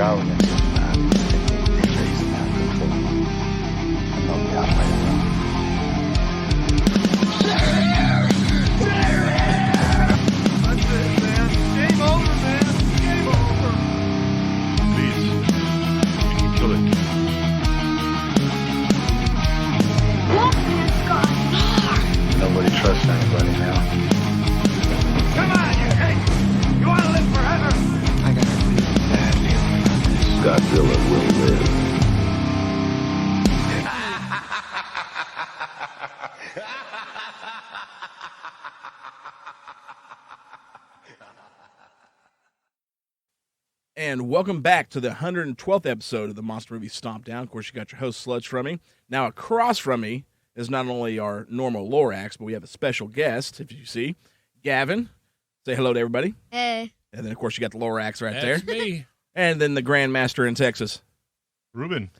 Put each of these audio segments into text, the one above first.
Galxy is chasing after him. And they'll be out right away. That's it, man. Game over, man. Game over. Please, you can kill it. Nobody trusts anybody now. Come on, you hate. You want to live forever? I got a really bad feeling about this. Godzilla will live. And welcome back to the 112th episode of the Monster Movie Stompdown. Of course, you got your host, Sludge, from me. Now, across from me is not only our normal Lorax, but we have a special guest, if you see. Gavin, say hello to everybody. Hey. And then, of course, you got the Lorax right That's there. me. And then the Grandmaster in Texas. Ruben.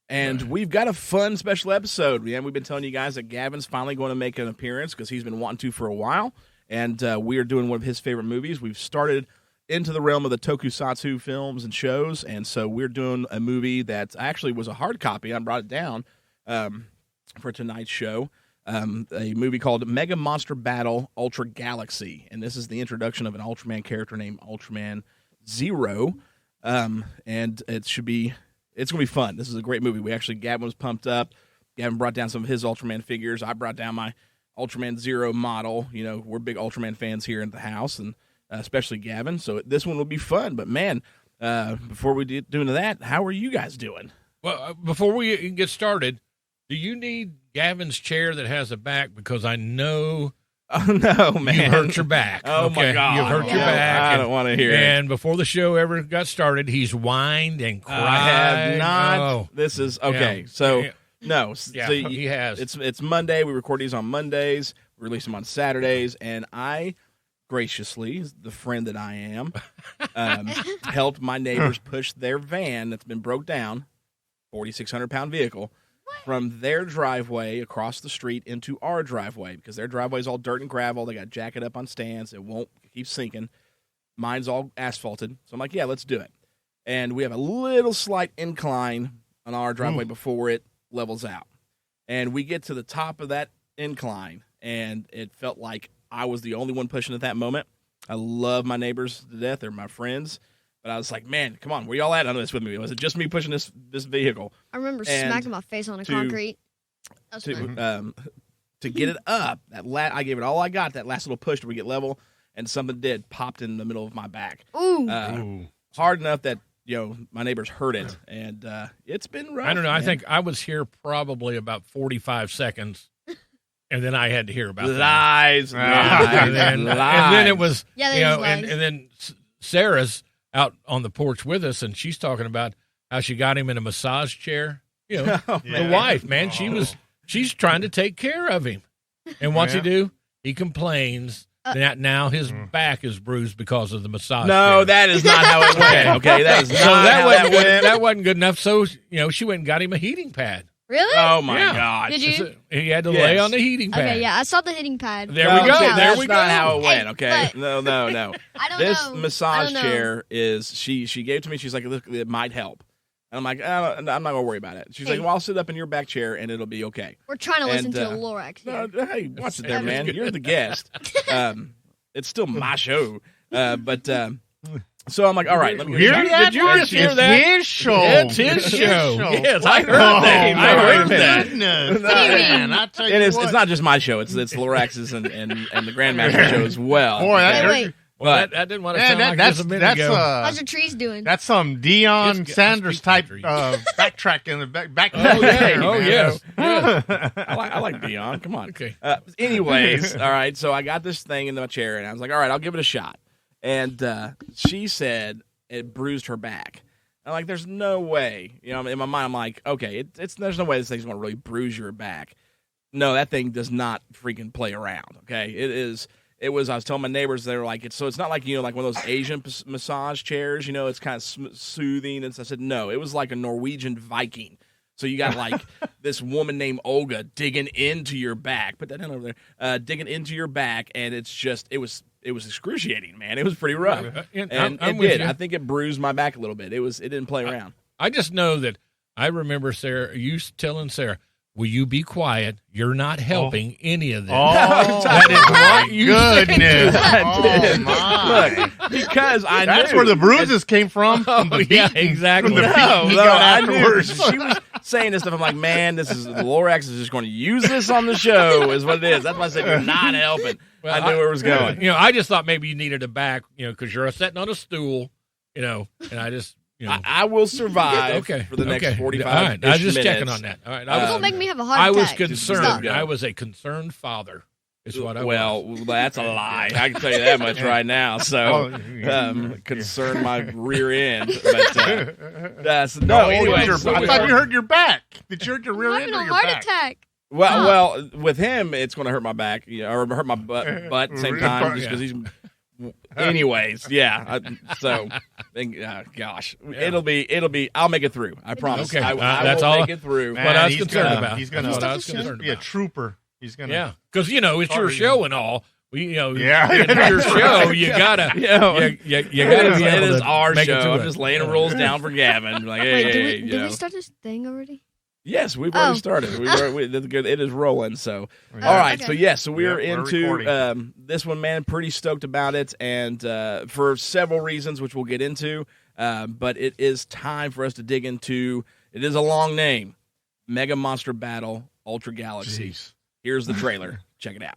And we've got a fun special episode. Yeah, we've been telling you guys that Gavin's finally going to make an appearance because he's been wanting to for a while. And we are doing one of his favorite movies. We've started into the realm of the tokusatsu films and shows, and so we're doing a movie that actually was a hard copy. I brought it down for tonight's show, a movie called Mega Monster Battle Ultra Galxy, and this is the introduction of an Ultraman character named Ultraman Zero, and it's going to be fun. This is a great movie. Gavin was pumped up. Gavin brought down some of his Ultraman figures. I brought down my Ultraman Zero model. You know, we're big Ultraman fans here in the house, and especially Gavin, so this one will be fun. But, man, before we do into that, how are you guys doing? Well, before we get started, do you need Gavin's chair that has a back? Because I know Oh, no, man. you hurt your back. Oh, my God. You've hurt your back. I don't want to hear it. And before the show ever got started, he's whined and cried. I have not. Oh. This is, okay, Yeah. so, Yeah. no. Yeah, so he has. It's Monday. We record these on Mondays. We release them on Saturdays, and I graciously, the friend that I am, helped my neighbors push their van that's been broke down, 4,600-pound vehicle, from their driveway across the street into our driveway because their driveway is all dirt and gravel. They got jacket up on stands. It won't keep sinking. Mine's all asphalted. So I'm like, yeah, let's do it. And we have a little slight incline on our driveway before it levels out. And we get to the top of that incline, and it felt like I was the only one pushing at that moment. I love my neighbors to death. They're my friends. But I was like, man, come on, where y'all at on this with me? Was it just me pushing this vehicle? I remember And smacking my face on the concrete. That's fun. To get it up, I gave it all I got, that last little push till we get level, and something popped in the middle of my back. Ooh. Hard enough that, my neighbors heard it, and it's been rough. I don't know. Man. I think I was here probably about 45 seconds, and then I had to hear about lies. that. And then it was, Yeah, you that know, is and lies. then Sarah's out on the porch with us, and she's talking about how she got him in a massage chair. You know, the wife, man, she's trying to take care of him. And what's he do? He complains that now his back is bruised because of the massage No, chair. that is not how it went. Okay, that is not So that how wasn't that good. went. That wasn't good enough. So, she went and got him a heating pad. Really? Oh my Yeah. God! Did you? So he had to Yes. lay on the heating pad. Okay, yeah, I saw the hitting pad. There we go. see, There that's we not go. how it went. Hey, Okay, but- no. I don't This know. massage I don't know. chair is she gave it to me. She's like, look, it might help. And I'm like, I'm not gonna worry about it. She's like, Hey. well, I'll sit up in your back chair and it'll be okay. We're trying to listen And, to a Lorax here. No, hey, watch it there, That man. was good. You're the guest. It's still my show, so I'm like, all right, let me Hear go. that? Did you just hear that? His show. It's his show. Yes, I heard Oh, that. my I heard that. goodness. What do you Man, I tell you And it's what. not just my show. It's Lorax's and the Grandmaster show as well. Boy, that- Hey, wait. Well, that didn't want to sound like this a minute ago. How's your trees doing? That's some Deion Just- Sanders type Street. backtrack in the back. Oh, yeah. there, Oh, man. yes. Yes. I like Dion. Come on. Okay. Anyways, all right. So I got this thing in my chair, and I was like, all right, I'll give it a shot. And she said it bruised her back. I'm like, there's no way. In my mind, I'm like, okay, there's no way this thing's going to really bruise your back. No, that thing does not freaking play around. Okay, It was. I was telling my neighbors, they were like, it's not like like one of those Asian massage chairs. It's kind of soothing. And so I said, no, it was like a Norwegian Viking. So you got like this woman named Olga digging into your back. Put that in over there. Digging into your back, and it it was excruciating, man. It was pretty rough, And and I'm it with did. you. I think it bruised my back a little bit. It didn't play around. I just know that I remember Sarah, you telling Sarah, will you be quiet? You're not helping any of this. Oh, That is what you said. goodness. did. Oh, my. Look, because I That's knew where the bruises came from. From the yeah, beating. exactly. From the No, beating he no, got I knew. afterwards. She was saying this stuff. I'm like, man, this is Lorax is just going to use this on the show, is what it is. That's why I said you're not helping. Well, I knew where it was going. I just thought maybe you needed a back, because you're sitting on a stool, and I just, I will survive okay for the next 45 All right, I was just minutes. checking on that. All right, Don't make me have a heart I attack. was concerned. Stop. I was a concerned father. Is what I was. Well, that's a lie. I can tell you that much right now. So, concern my rear end. But no. Anyway, I thought you hurt your back. Did you hurt your rear I'm end having or a your heart back? attack. well, with him, it's going to hurt my back, or hurt my butt at the same time, just because he's. Anyways, yeah. Gosh, it'll be. I'll make it through. I promise. Okay, I that's will all. make it through. What I was he's concerned gonna- about. he's gonna- That's what I was He's gonna concerned Be a about. trooper. He's gonna. Yeah, because it's your show and all. Yeah. it's your show. You gotta, you gotta be It able is to our make it show. through I'm it. just laying the rules down for Gavin. Like, hey, Wait, hey, did we start this thing already? Yes, we've already Oh. started. It is rolling. So, Oh, all right. okay. So, yes, so we're Yeah, we're into recording. this one, man. Pretty stoked about it, and for several reasons, which we'll get into. But it is time for us to dig into. It is a long name, Mega Monster Battle Ultra Galaxy. Jeez. Here's the trailer. Check it out.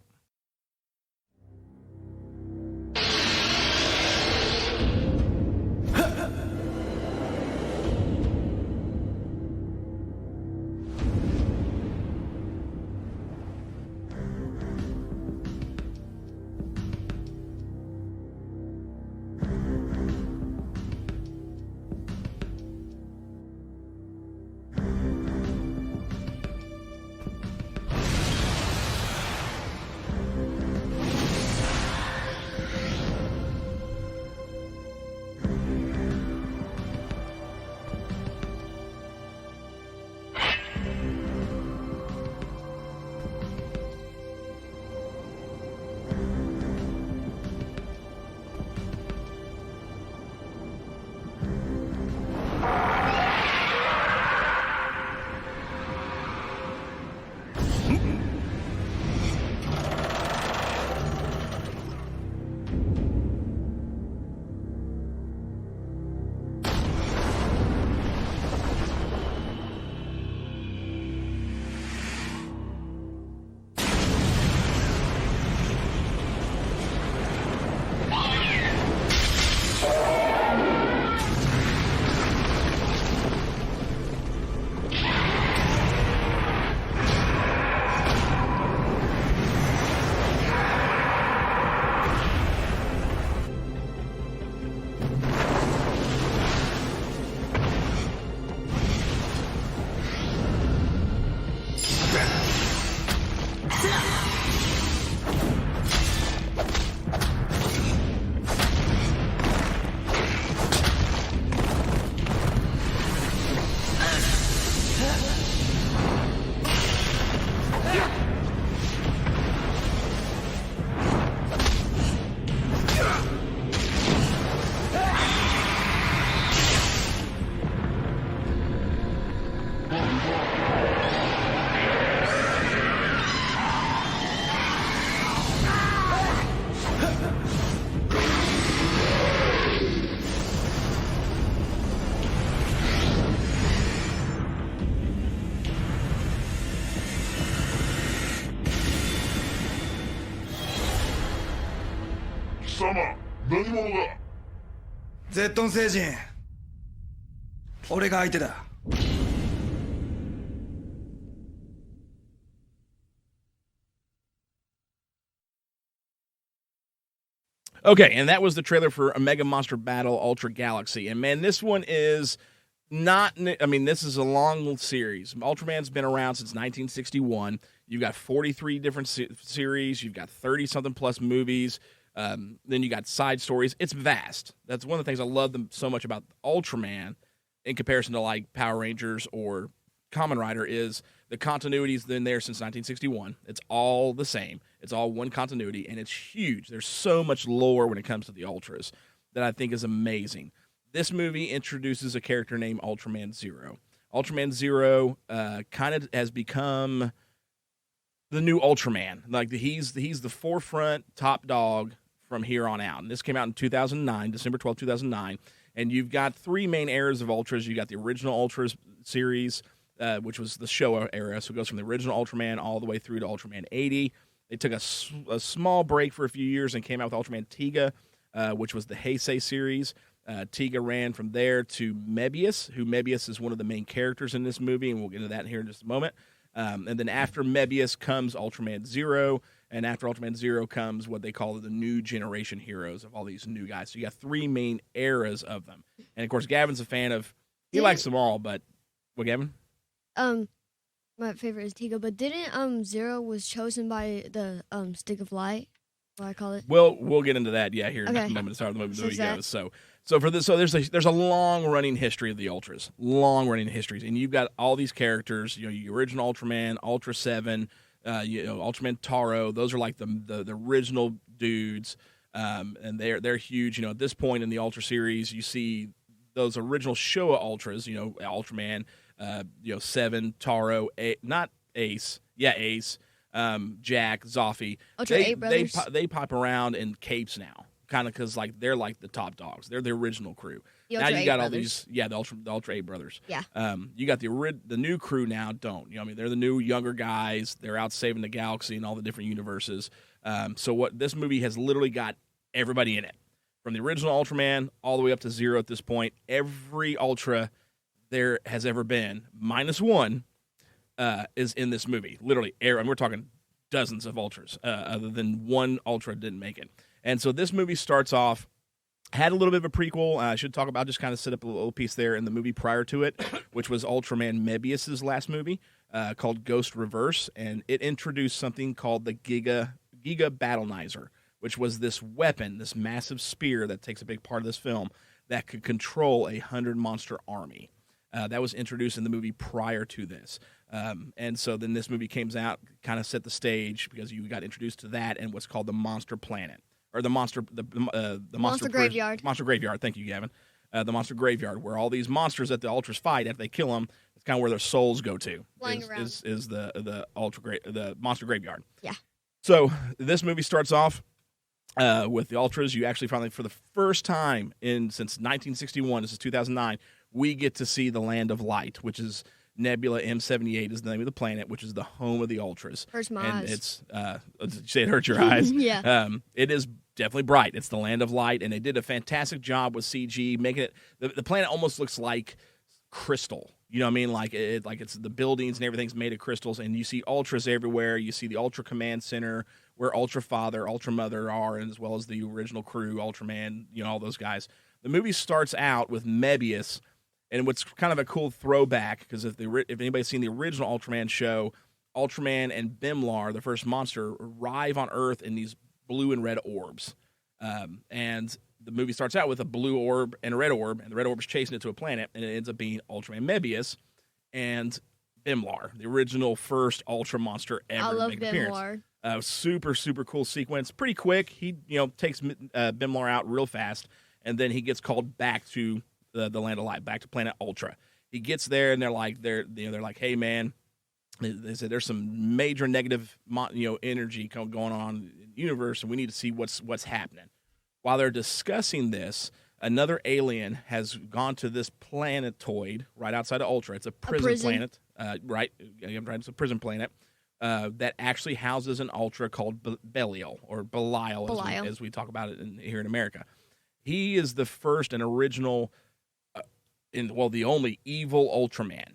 ゼットン星人俺が相手だ Okay, and that was the trailer for a Mega Monster Battle Ultra Galaxy. And man, this one is not. I mean, this is a long series. Ultraman's been around since 1961. You've got 43 different series. You've got 30-something plus movies. Then you got side stories. It's vast. That's one of the things I love so much about Ultraman in comparison to like Power Rangers or Kamen Rider is The continuity's been there since 1961. It's all the same. It's all one continuity, and it's huge. There's so much lore when it comes to the Ultras that I think is amazing. This movie introduces a character named Ultraman Zero. Ultraman Zero kind of has become the new Ultraman. Like he's the forefront top dog from here on out. And this came out in 2009, December 12, 2009. And you've got three main eras of Ultras. You got the original Ultras series, which was the Showa era. So it goes from the original Ultraman all the way through to Ultraman 80. They took a small break for a few years and came out with Ultraman Tiga, which was the Heisei series. Tiga ran from there to Mebius, who Mebius is one of the main characters in this movie, and we'll get into that here in just a moment. And then after Mebius comes Ultraman Zero, and after Ultraman Zero comes what they call the new generation heroes of all these new guys. So you got three main eras of them. And, of course, Gavin's a fan of – he likes them all, but – what, Gavin? My favorite is Tiga, but didn't Zero was chosen by the Stick of Light? What I call it. Well, we'll get into that, here in a moment to start the movie goes. So for this, there's a long running history of the Ultras, long running histories, and you've got all these characters. You know, your original Ultraman, Ultra 7, Ultraman Taro. Those are like the original dudes, and they're huge. You know, at this point in the Ultra series, you see those original Showa Ultras. You know, Ultraman, 7, Taro, not Ace, Ace. Jack, Zoffy, Ultra 8 brothers. They pop around in capes now, kind of because like they're like the top dogs. They're the original crew. The now Ultra you got 8 all brothers. these, the Ultra 8 brothers. Yeah. You got the new crew now. They're the new younger guys. They're out saving the galaxy and all the different universes. So what this movie has literally got everybody in it, from the original Ultraman all the way up to Zero at this point. Every Ultra there has ever been, minus one. Is in this movie. Literally, and we're talking dozens of Ultras, other than one Ultra didn't make it. And so this movie starts off, had a little bit of a prequel. I should talk about, just kind of set up a little piece there in the movie prior to it, which was Ultraman Mebius's last movie, called Ghost Reverse, and it introduced something called the Giga Battlenizer, which was this weapon, this massive spear that takes a big part of this film, that could control 100 monster army. That was introduced in the movie prior to this. And so then this movie came out, kind of set the stage because you got introduced to that and what's called the Monster Planet, or the Monster Graveyard. Monster Graveyard. Thank you, Gavin. The Monster Graveyard, where all these monsters that the Ultras fight after they kill them, it's kind of where their souls go to. Flying around. Is the Monster Graveyard. Yeah. So this movie starts off with the Ultras. You actually finally, for the first time since 1961, this is 2009, we get to see the Land of Light, which is Nebula M78 is the name of the planet, which is the home of the Ultras. Hurts my and eyes. It's, did you say it hurt your eyes? Yeah. It is definitely bright. It's the Land of Light, and they did a fantastic job with CG, making it, the planet almost looks like crystal. You know what I mean? Like it's the buildings and everything's made of crystals, and you see Ultras everywhere. You see the Ultra Command Center where Ultra Father, Ultra Mother are, and as well as the original crew, Ultraman, all those guys. The movie starts out with Mebius. And what's kind of a cool throwback, because if anybody's seen the original Ultraman show, Ultraman and Bimlar, the first monster, arrive on Earth in these blue and red orbs. And the movie starts out with a blue orb and a red orb, and the red orb is chasing it to a planet, and it ends up being Ultraman Mebius and Bimlar, the original first Ultra monster ever. I love to make an Bimlar. Super, super cool sequence. Pretty quick. He, takes Bimlar out real fast, and then he gets called back to the Land of Light, back to planet Ultra. He gets there, and they're like, hey man, they said there's some major negative, energy going on in the universe, and we need to see what's happening. While they're discussing this, another alien has gone to this planetoid right outside of Ultra. It's a prison planet, right? It's a prison planet that actually houses an Ultra called Belial, or Belial. As we talk about it here in America. He is the first and original. The only evil Ultraman.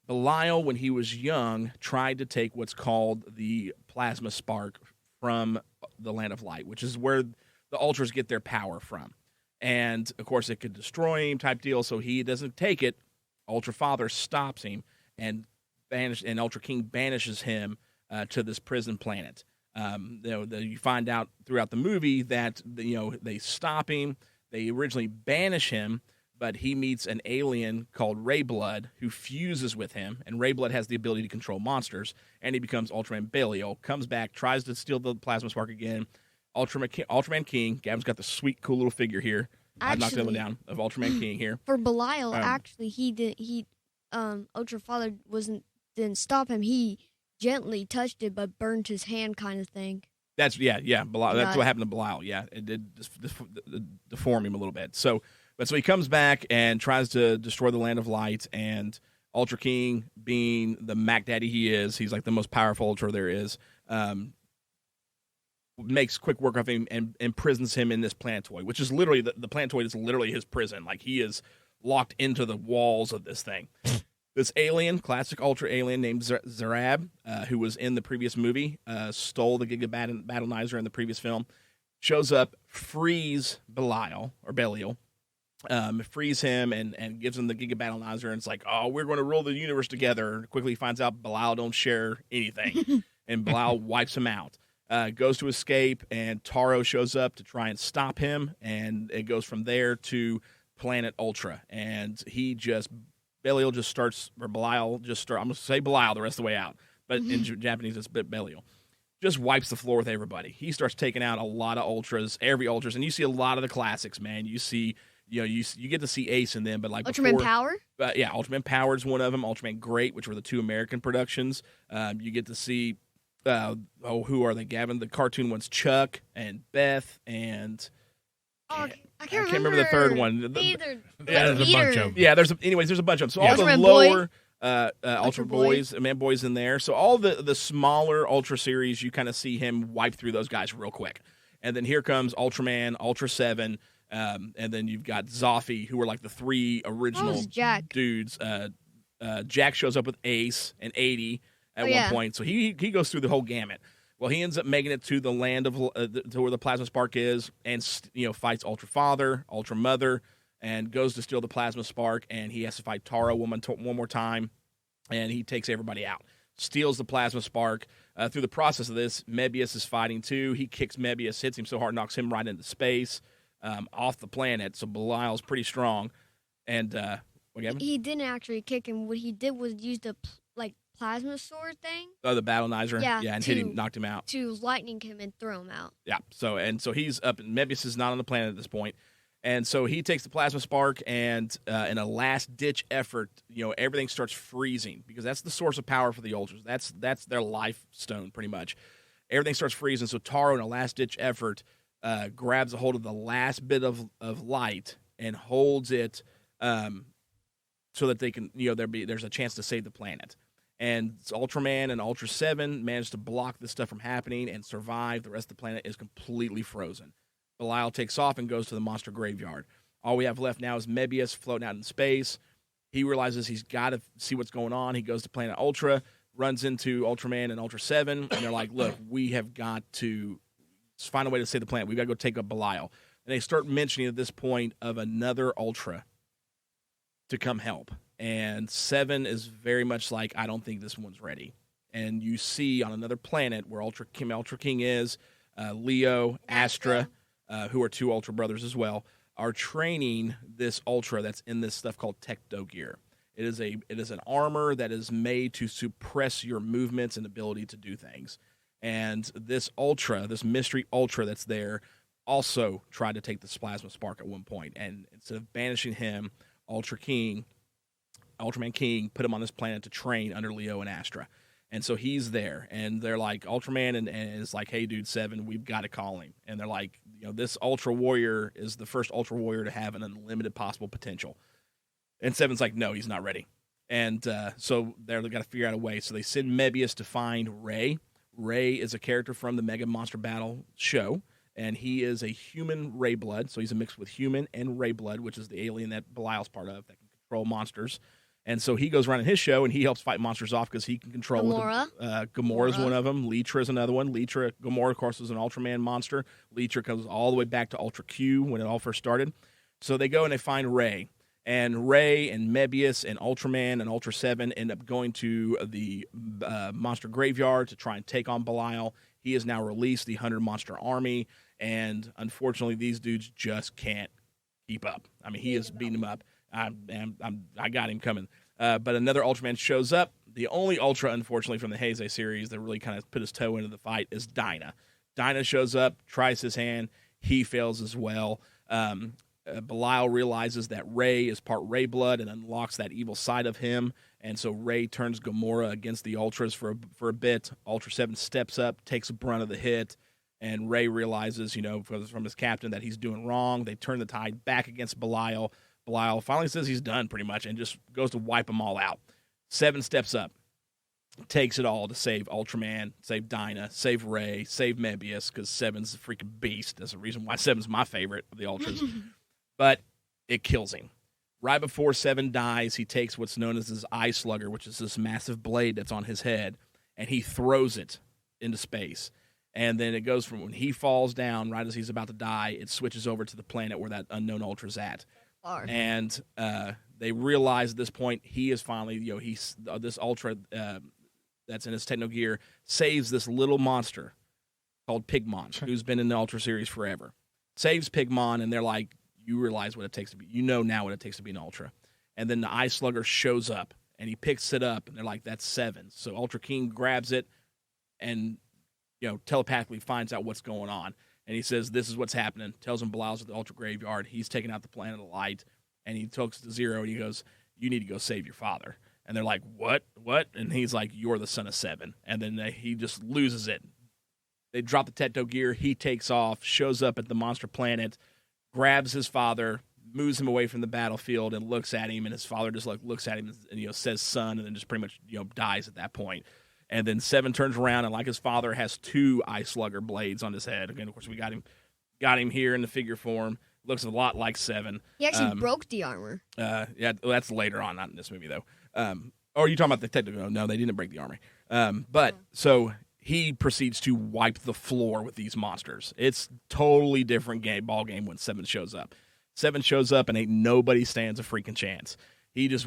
Belial, when he was young, tried to take what's called the plasma spark from the Land of Light, which is where the Ultras get their power from. And, of course, it could destroy him type deal, so he doesn't take it. Ultra Father stops him, and Ultra King banishes him to this prison planet. You find out throughout the movie that they stop him. They originally banish him but he meets an alien called Ray Blood who fuses with him, and Ray Blood has the ability to control monsters, and he becomes Ultraman Belial, comes back, tries to steal the plasma spark again. Ultraman King. Gavin's got the sweet, cool little figure here. I knocked that one down of Ultraman King here. For Belial, actually, Ultra Father didn't stop him. He gently touched it, but burned his hand, kind of thing. That's Belial. That's what happened to Belial. Yeah, it did deform him a little bit. So he comes back and tries to destroy the Land of Light, and Ultra King, being the Mac Daddy he is, he's like the most powerful Ultra there is, makes quick work of him and imprisons him in this planetoid, which is literally, the planetoid is literally his prison. Like, he is locked into the walls of this thing. This alien, classic Ultra alien named Zarab, who was in the previous movie, stole the Giga Battleizer in the previous film, shows up, frees Belial, frees him and gives him the Giga Battleizer, and it's like, oh, we're going to rule the universe together. Quickly finds out Belial don't share anything, and Belial wipes him out. Goes to escape, and Taro shows up to try and stop him, and it goes from there to Planet Ultra, and Belial just starts, or Belial just starts, I'm going to say Belial the rest of the way out, but in Japanese it's Belial. Just wipes the floor with everybody. He starts taking out a lot of Ultras, and you see a lot of the classics, man. You see, you get to see Ace in them, but like Ultraman Power? Yeah, Ultraman Power is one of them. Ultraman Great, which were the two American productions. You get to see, who are they, Gavin? The cartoon ones, Chuck and Beth and... I I can't remember the third one. Either. There's a bunch of them. Yeah, there's a bunch of them. So all the Ultraman lower Boy. Ultra Boys, Man Boys in there. So all the smaller Ultra series, you kind of see him wipe through those guys real quick. And then here comes Ultraman, Ultra 7, and then you've got Zoffy, who are like the three original dudes. Jack shows up with Ace and 80 at one point. So he goes through the whole gamut. Well, he ends up making it to the land of to where the plasma spark is, and fights Ultra Father, Ultra Mother, and goes to steal the plasma spark. And he has to fight Taro one more time, and he takes everybody out. Steals the plasma spark. Through the process of this, Mebius is fighting too. He kicks Mebius, hits him so hard, knocks him right into space, off the planet. So Belial's pretty strong. And he didn't actually kick him. What he did was use the plasma sword thing. Oh, the Battleizer. Yeah, and hit him, knocked him out. To lightning him and throw him out. Yeah. So he's up. Mebius is not on the planet at this point. And so he takes the plasma spark, and in a last-ditch effort, everything starts freezing, because that's the source of power for the Ultras. That's their life stone, pretty much. Everything starts freezing, so Taro, in a last-ditch effort, grabs a hold of the last bit of light and holds it so that they can, there's a chance to save the planet. And Ultraman and Ultra 7 manage to block this stuff from happening and survive. The rest of the planet is completely frozen. Belial takes off and goes to the monster graveyard. All we have left now is Mebius floating out in space. He realizes he's got to see what's going on. He goes to Planet Ultra, runs into Ultraman and Ultra 7, and they're like, look, we have got to find a way to save the planet. We've got to go take up Belial. And they start mentioning at this point of another Ultra to come help. And 7 is very much like, I don't think this one's ready. And you see on another planet where Ultra King is, Leo, Astra, who are two Ultra brothers as well, are training this Ultra that's in this stuff called Tecto Gear. It is an armor that is made to suppress your movements and ability to do things. And this Ultra, this mystery Ultra that's there, also tried to take the plasma spark at one point. And instead of banishing him, Ultraman King put him on this planet to train under Leo and Astra. And so he's there, and they're like, Ultraman and is like, hey, dude, 7, we've got to call him. And they're like, this Ultra Warrior is the first Ultra Warrior to have an unlimited possible potential. And 7's like, no, he's not ready. And so they've got to figure out a way. So they send Mebius to find Ray. Ray is a character from the Mega Monster Battle show, and he is a human Ray blood. So he's a mix with human and Ray blood, which is the alien that Belial's part of that can control monsters. And so he goes around in his show, and he helps fight monsters off because he can control Gamora. Gamora's one of them. Leetra is another one. Gamora, of course, is an Ultraman monster. Leetra comes all the way back to Ultra Q when it all first started. So they go and they find Ray. And Ray and Mebius and Ultraman and Ultra 7 end up going to the monster graveyard to try and take on Belial. He has now released the 100 monster army, and unfortunately, these dudes just can't keep up. I mean, he is beating him up. I got him coming. But another Ultraman shows up. The only Ultra, unfortunately, from the Heisei series that really kind of put his toe into the fight is Dyna. Dyna shows up, tries his hand. He fails as well. Belial realizes that Ray is part Ray blood and unlocks that evil side of him. And so Ray turns Gamora against the Ultras for a bit. Ultra 7 steps up, takes the brunt of the hit. And Ray realizes, from his captain that he's doing wrong. They turn the tide back against Belial. Belial finally says he's done pretty much and just goes to wipe them all out. 7 steps up, takes it all to save Ultraman, save Dyna, save Ray, save Mebius, because 7's a freaking beast. That's the reason why 7's my favorite of the Ultras. But it kills him. Right before 7 dies, he takes what's known as his eye slugger, which is this massive blade that's on his head, and he throws it into space. And then it goes from when he falls down, right as he's about to die, it switches over to the planet where that unknown Ultra's at. And they realize at this point he is finally, this Ultra that's in his techno gear saves this little monster called Pigmon, who's been in the Ultra series forever. Saves Pigmon, and they're like, you realize what it takes to be, now what it takes to be an Ultra. And then the Eye Slugger shows up, and he picks it up, and they're like, that's 7. So Ultra King grabs it and, telepathically finds out what's going on. And he says, this is what's happening. Tells him Belial's at the Ultra Graveyard. He's taking out the Planet of Light. And he talks to Zero, and he goes, you need to go save your father. And they're like, what? And he's like, you're the son of 7. And then he just loses it. They drop the Techno gear. He takes off, shows up at the monster planet, grabs his father, moves him away from the battlefield, and looks at him. And his father just looks at him and says son, and then just pretty much dies at that point. And then 7 turns around, and like his father, has 2 Eye Slugger blades on his head. Again, of course, we got him here in the figure form. Looks a lot like 7. He actually broke the armor. Yeah, that's later on, not in this movie, though. Or are you talking about the technical? No, they didn't break the armor. So he proceeds to wipe the floor with these monsters. It's totally different ball game when 7 shows up. 7 shows up, and ain't nobody stands a freaking chance. He just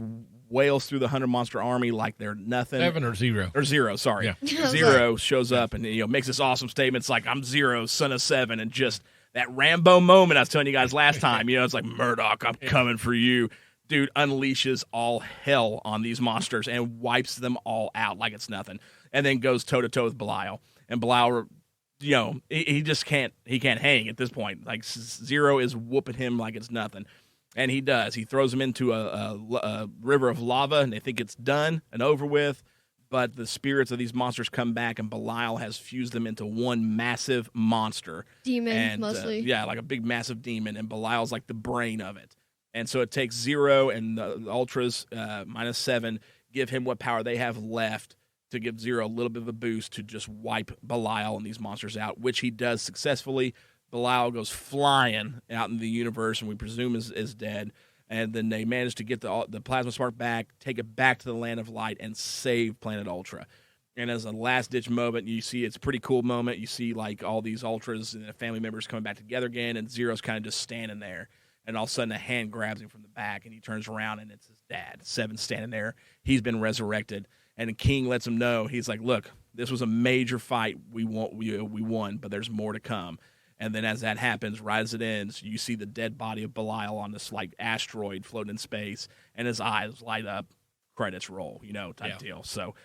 wails through the 100-monster army like they're nothing. 7 or 0? Or 0, sorry. Yeah. 0 shows up and makes this awesome statement. It's like, I'm 0, son of 7, and just that Rambo moment I was telling you guys last time. It's like, Murdoch, I'm coming for you. Dude unleashes all hell on these monsters and wipes them all out like it's nothing. And then goes toe-to-toe with Belial. And Belial, he just can't hang at this point. Like, 0 is whooping him like it's nothing. And he does. He throws him into a river of lava, and they think it's done and over with. But the spirits of these monsters come back, and Belial has fused them into one massive monster. Demon, mostly. Like a big, massive demon, and Belial's like the brain of it. And so it takes 0 and the Ultras, minus 7, give him what power they have left to give 0 a little bit of a boost to just wipe Belial and these monsters out, which he does successfully. Belial goes flying out in the universe, and we presume is dead. And then they manage to get the plasma spark back, take it back to the Land of Light, and save Planet Ultra. And as a last-ditch moment, you see it's a pretty cool moment. You see like all these Ultras and family members coming back together again, and 0's kind of just standing there. And all of a sudden, a hand grabs him from the back, and he turns around, and it's his dad. 7's standing there. He's been resurrected. And the king lets him know. He's like, look, this was a major fight. We won, but there's more to come. And then as that happens, right as it ends, you see the dead body of Belial on this like asteroid floating in space, and his eyes light up, credits roll, type deal. So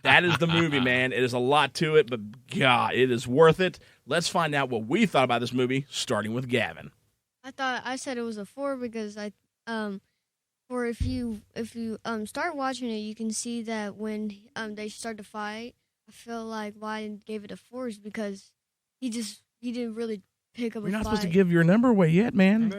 that is the movie, man. It is a lot to it, but God, it is worth it. Let's find out what we thought about this movie, starting with Gavin. I said it was a 4 because if you start watching it, you can see that when they start to fight, I feel like why I gave it a 4 is because he didn't really pick up a fight. You're not supposed to give your number away yet, man.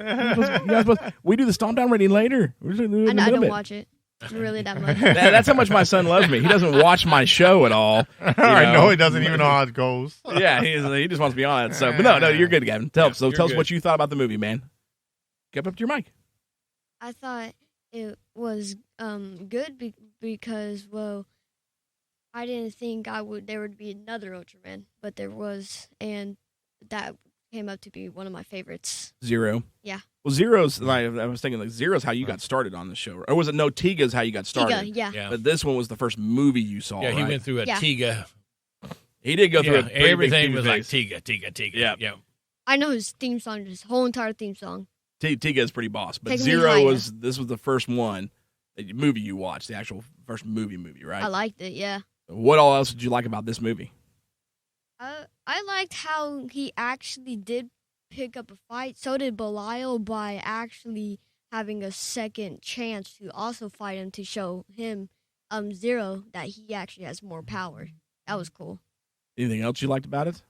We do the Stompdown rating later. I don't watch it really that much. That's how much my son loves me. He doesn't watch my show at all. I know he doesn't even know how it goes. Yeah, he just wants to be on it. So, but no, you're good, Gavin. Tell us what you thought about the movie, man. Get up to your mic. I thought it was good because, I didn't think there would be another Ultraman, but there was, and that came up to be one of my favorites. 0. Yeah. Well, 0's, I was thinking, 0's how you got started on the show. Or was it no, Tiga's how you got started? Tiga, yeah. But this one was the first movie you saw, Yeah, he went through a Tiga. He did go through a pretty everything big was phase. like Tiga. Yeah. I know his theme song, his whole entire theme song. Tiga is pretty boss, but Take me Zero higher. was the first one, movie you watched, the actual first movie, right? I liked it. Yeah. What all else did you like about this movie? I liked how he actually did pick up a fight. So did Belial by actually having a second chance to also fight him to show him, Zero, that he actually has more power. That was cool. Anything else you liked about it?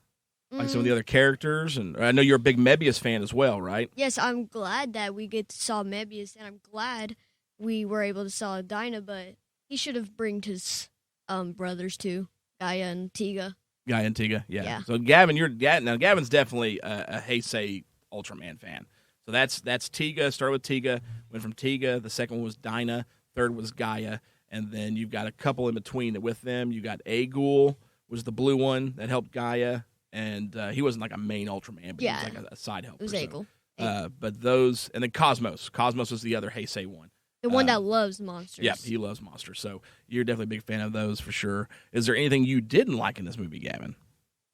Like some of the Mm, other characters, and I know you're a big Mebius fan as well, right? yes, I'm glad that we get to saw Mebius, and I'm glad we were able to saw Dinah, but he should have bringed his brothers too, Gaia and Tiga. Guy and Tiga, yeah. Yeah. So Gavin, Gavin's definitely a Heisei Ultraman fan. So that's Tiga. Started with Tiga, went from Tiga. The second one was Dinah. Third was Gaia, and then you've got a couple in between with them. You got Agul was the blue one that helped Gaia, and he wasn't like a main Ultraman, but Yeah. he was like a side helper. It was so, Agul. but those, and then Cosmos. Cosmos was the other Heisei one. The one that loves monsters. Yeah, he loves monsters. So you're definitely a big fan of those for sure. Is there anything you didn't like in this movie, Gavin?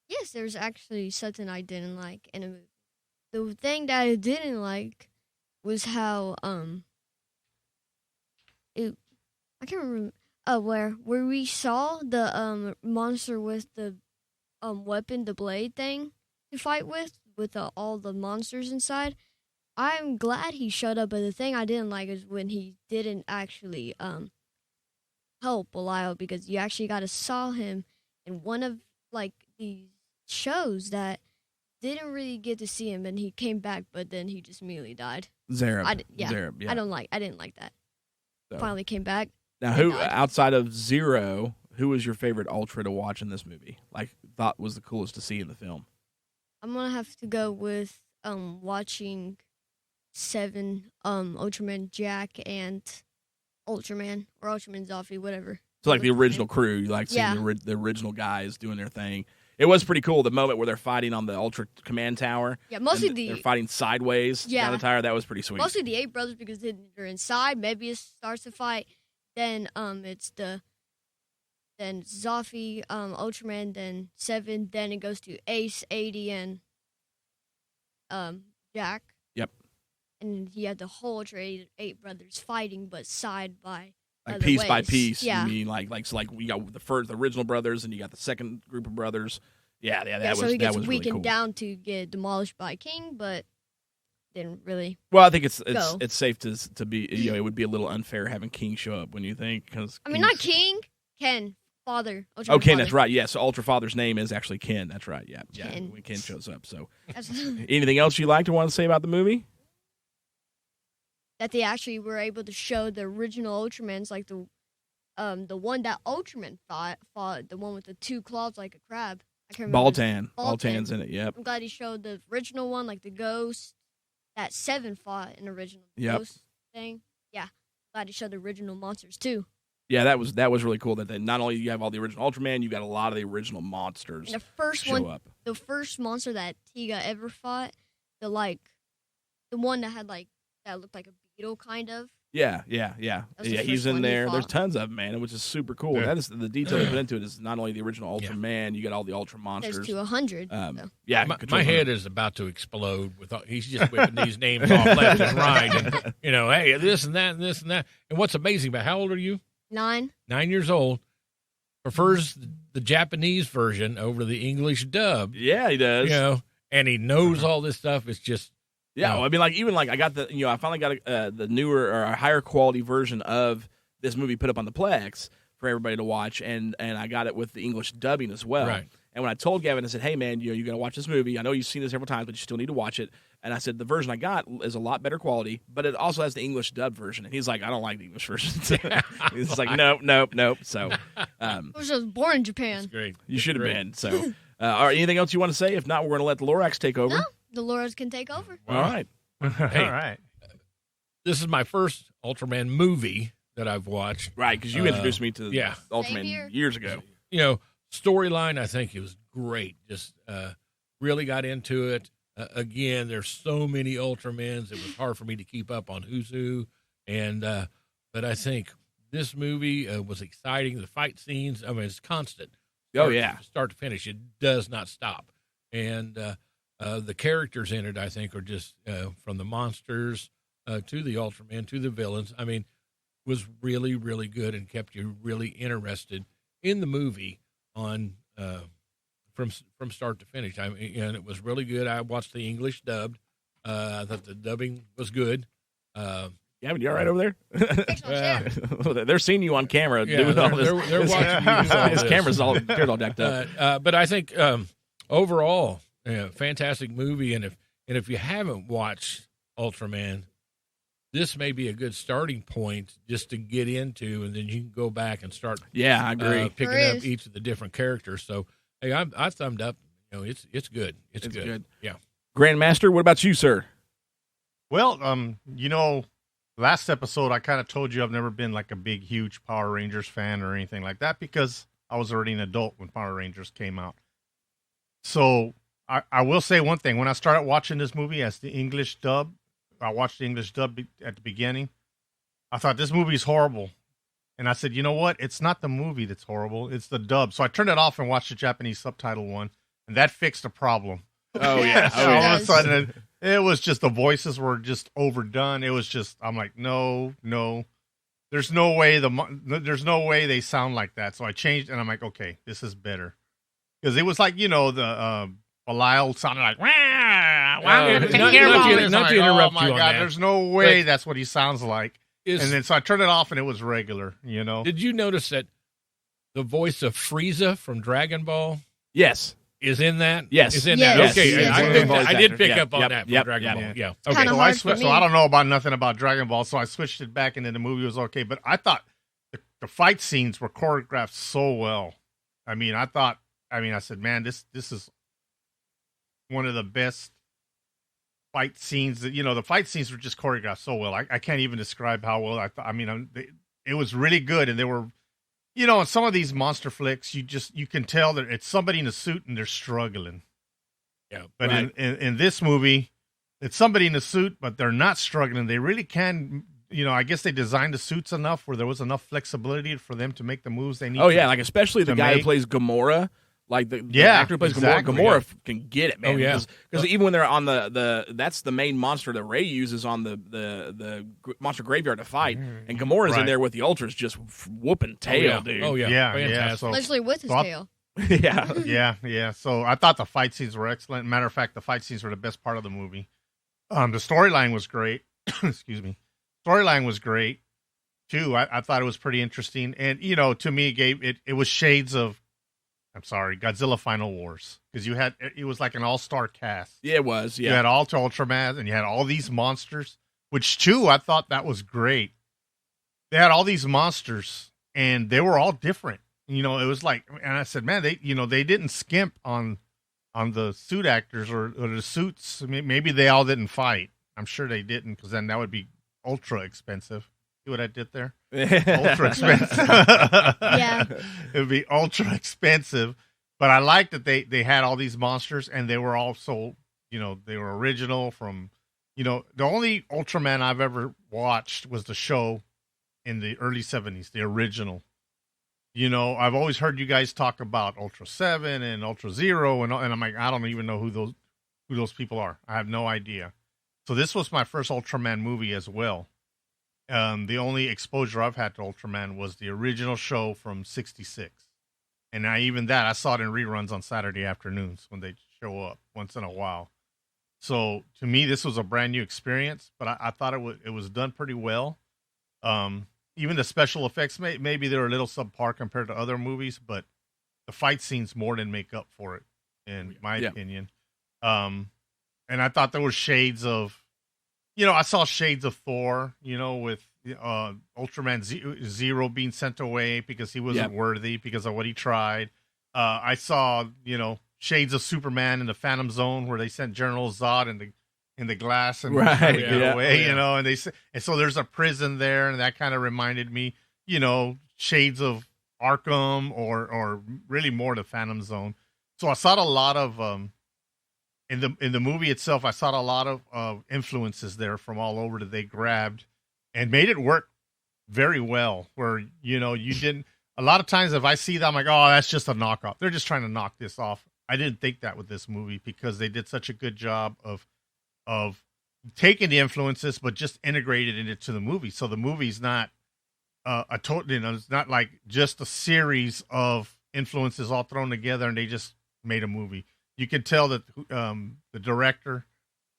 Yes, there's actually something I didn't like in a movie. The thing that I didn't like was how I can't remember where we saw the monster with the weapon, the blade thing to fight with all the monsters inside. I'm glad he showed up, but the thing I didn't like is when he didn't actually help Belial, because you actually got to saw him in one of like these shows that didn't really get to see him, and he came back, but then he just immediately died. Zerub. Yeah. Zerub, yeah. I didn't like that. So- Finally came back. Now, Thank who God. outside of Zero, who was your favorite Ultra to watch in this movie? Like, thought was the coolest to see in the film? I'm gonna have to go with watching 7 Ultraman Jack and Ultraman or Ultraman Zoffy, whatever. So, like the original crew, you like seeing Yeah. the original guys doing their thing. It was pretty cool. The moment where they're fighting on the Ultra Command Tower. Yeah, mostly and the they're fighting sideways Yeah. down the tower. That was pretty sweet. mostly the 8 brothers, because they're inside. Mebius starts to fight. Then it's then Zoffy, Ultraman, then 7. Then it goes to Ace, 80, and Jack. Yep. And you have the whole Ultra 8 brothers fighting, but side by Like other piece by ways. piece. Yeah. You mean so like we got the original brothers, and you got the second group of brothers. Yeah, that so was he gets that was weakened really cool. down to get demolished by King, but didn't really. Well, I think it's Go. it's safe to be, it would be a little unfair having King show up when you think, because I mean, not King, Ken, father. Ultraman Oh, Ken, father. that's right. Yeah, so Ultra Father's name is actually Ken. That's right. Yeah, Ken. when Ken shows up. So, That's- anything else you liked or want to say about the movie? that they actually were able to show the original Ultramans, like the one that Ultraman fought, the one with the 2 claws like a crab. I can't remember. Baltan's in it. Yep. I'm glad he showed the original one, like the ghost that 7 fought in the original Yep. ghost thing. Yeah, glad he showed the original monsters too. Yeah, that was really cool. That they, not only you have all the original Ultraman, you got a lot of the original monsters And the first show one, up. the first monster that Tiga ever fought, the one that had that looked like a beetle kind of. Yeah. That's the He's first in one he there. There's fought. tons of them, man, which is super cool. Yeah. That is the detail they put into it. Is not only the original Yeah. Ultraman, you got all the Ultra There's monsters. to 100. so. Yeah, My head is about to explode with he's just whipping these names off left and right, and hey, this and that and this and that. And what's amazing about, how old are you? 9. 9 years old. Prefers the Japanese version over the English dub. Yeah, he does. And he knows all this stuff. It's just Yeah, well, I mean, I got I finally got the newer or a higher quality version of this movie put up on the Plex for everybody to watch, and I got it with the English dubbing as well. Right. And when I told Gavin, I said, "Hey, man, you got to watch this movie. I know you've seen it several times, but you still need to watch it." And I said, "The version I got is a lot better quality, but it also has the English dub version." And he's like, "I don't like the English version." He's like, "Nope." So I was born in Japan. great. you should have Great. been. So, all right, anything else you want to say? If not, we're going to let the Lorax take over. No, the Lords can take over. All right. Hey. All right. This is my first Ultraman movie that I've watched. Right, because you introduced me to yeah. Ultraman Same here. years ago. Storyline, I think it was great. Just really got into it. Again, there's so many Ultramans. It was hard for me to keep up on who's who. And but I think this movie was exciting. The fight scenes, I mean, it's constant. Oh, yeah. Start to finish. It does not stop. And The characters in it, I think, are just from the monsters to the Ultraman to the villains. I mean, was really, really good and kept you really interested in the movie on from start to finish. I mean, and it was really good. I watched the English dubbed. I thought the dubbing was good. Gavin, you all right over there? Fix my chair. They're seeing you on camera Yeah, doing all this. they're watching you do all His this. camera's all decked up. But I think overall, fantastic movie. And if you haven't watched Ultraman, this may be a good starting point just to get into, and then you can go back and start. Yeah, I agree. Picking There up is. each of the different characters. So hey, I thumbed up. It's good. It's good. Yeah. Grandmaster, what about you, sir? Well, last episode I kind of told you I've never been like a big, huge Power Rangers fan or anything like that because I was already an adult when Power Rangers came out. So I will say one thing. When I started watching this movie as the English dub, I watched the English dub at the beginning. I thought this movie is horrible. And I said, you know what? It's not the movie that's horrible. It's the dub. So I turned it off and watched the Japanese subtitle one. And that fixed the problem. Oh, yeah. So all of a sudden, it was just the voices were just overdone. It was just, I'm like, no. There's no way they sound like that. So I changed and I'm like, okay, this is better. Because it was like, the Belial sounded like, not to interrupt you on that. There's no way that's what he sounds like. And then so I turned it off and it was regular, Did you notice that the voice of Frieza from Dragon Ball Yes. is in that? Yes. Is in Yes. that? Okay, Yes. I did pick Yeah. up on Yep. that from Yep. Dragon Yep. Ball. Yeah. Kinda Okay. So hard for so me. I don't know about nothing about Dragon Ball, so I switched it back and then the movie was okay. But I thought the fight scenes were choreographed so well. I said, man, this is one of the best fight scenes that, the fight scenes were just choreographed so well. I can't even describe how well I thought. It was really good. And they were, in some of these monster flicks, you can tell that it's somebody in a suit and they're struggling. Yeah. But Right. in this movie, it's somebody in a suit, but they're not struggling. They really can, I guess they designed the suits enough where there was enough flexibility for them to make the moves they need. Oh, yeah. Like, especially the to guy who make- plays Gamora. Like, the Yeah, actor who plays exactly. Gamora can get it, man. Oh, yeah. Because even when they're on that's the main monster that Ray uses on the monster graveyard to fight. And Gamora's in Right. there with the Ultras just whooping tail, dude. Oh, yeah. Yeah, Fantastic. so Especially with his Well, tail. Yeah. yeah. So I thought the fight scenes were excellent. Matter of fact, the fight scenes were the best part of the movie. The storyline was great. Excuse me. Storyline was great too. I thought it was pretty interesting, and to me, it was shades of, Godzilla Final Wars, because it was like an all-star cast. Yeah, it was. You Yeah. had all Ultraman, and you had all these monsters, which too I thought that was great. They had all these monsters, and they were all different. It was like, and I said, man, they didn't skimp on the suit actors or the suits. I mean, maybe they all didn't fight. I'm sure they didn't, because then that would be ultra expensive. See what I did there? Ultra expensive. Yeah. It would be ultra expensive. But I liked that they had all these monsters, and they were also, they were original from, the only Ultraman I've ever watched was the show in the early 70s, the original. I've always heard you guys talk about Ultra 7 and Ultra Zero, and I'm like, I don't even know who those people are. I have no idea. So this was my first Ultraman movie as well. The only exposure I've had to Ultraman was the original show from '66. And I saw it in reruns on Saturday afternoons when they show up once in a while. So to me, this was a brand new experience, but I thought it was done pretty well. Even the special effects, maybe they were a little subpar compared to other movies, but the fight scenes more than make up for it, in my opinion. And I thought there were shades of, I saw shades of Thor, with Ultraman Zero being sent away because he wasn't worthy because of what he tried. I saw, shades of Superman in the Phantom Zone where they sent General Zod in the glass and tried to get away, and so there's a prison there, and that kind of reminded me, shades of Arkham or really more the Phantom Zone. So I saw a lot of in the movie itself, I saw a lot of influences there from all over that they grabbed and made it work very well. Where you didn't. A lot of times, if I see that, I'm like, oh, that's just a knockoff. They're just trying to knock this off. I didn't think that with this movie because they did such a good job of taking the influences, but just integrated it into the movie. So the movie's not a total, it's not like just a series of influences all thrown together and they just made a movie. You can tell that the director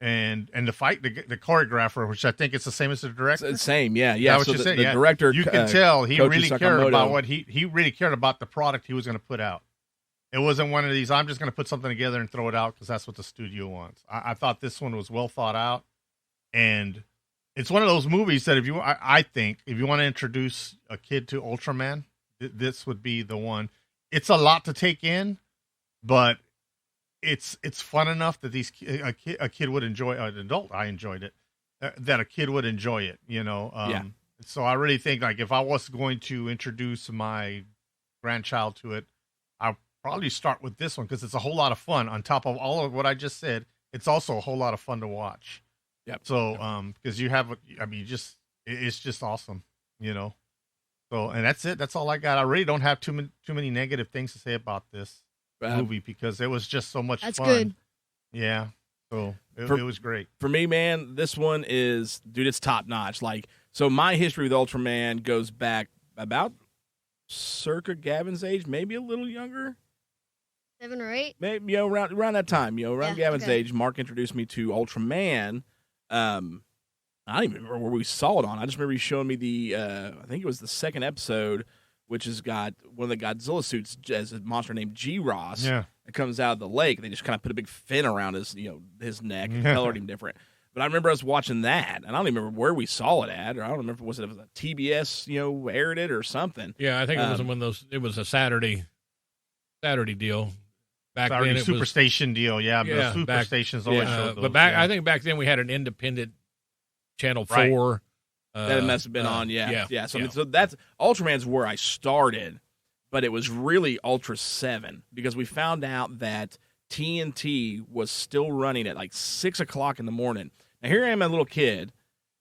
and the choreographer, which I think it's the same as the director. It's the same, yeah. So the yeah. director, you can tell he Koji really cared Sakamoto. about what he really cared about the product he was going to put out. It wasn't one of these, I'm just going to put something together and throw it out because that's what the studio wants. I thought this one was well thought out, and it's one of those movies that I think if you want to introduce a kid to Ultraman, this would be the one. It's a lot to take in, but it's fun enough that a kid would enjoy. An adult, I enjoyed it. That a kid would enjoy it, Yeah. So I really think like if I was going to introduce my grandchild to it, I'll probably start with this one because it's a whole lot of fun. On top of all of what I just said, it's also a whole lot of fun to watch. Yep. So because you have, it's just awesome, So and that's it. That's all I got. I really don't have too many negative things to say about this movie because it was just so much fun. That's good. Yeah. So it was great. For me, man, this one is, dude, it's top notch. Like, so my history with Ultraman goes back about circa Gavin's age, maybe a little younger. 7 or 8. Maybe, around that time, around Yeah, Gavin's okay. age, Mark introduced me to Ultraman. I don't even remember where we saw it on. I just remember you showing me the, I think it was the second episode, which has got one of the Godzilla suits as a monster named G-Ross. Yeah. That comes out of the lake. They just kind of put a big fin around his neck and colored him different. But I remember us watching that, and I don't even remember where we saw it at, or I don't remember if it was a TBS, aired it or something. Yeah, I think it was one of those. It was a Saturday deal. Back Saturday then, it was Superstation deal. Yeah, the Superstations always showed those. but I think back then we had an independent Channel Right. 4. That must have been on, yeah. So, yeah. so that's Ultraman's where I started, but it was really Ultra 7 because we found out that TNT was still running at like 6 o'clock in the morning. Now here I am, a little kid,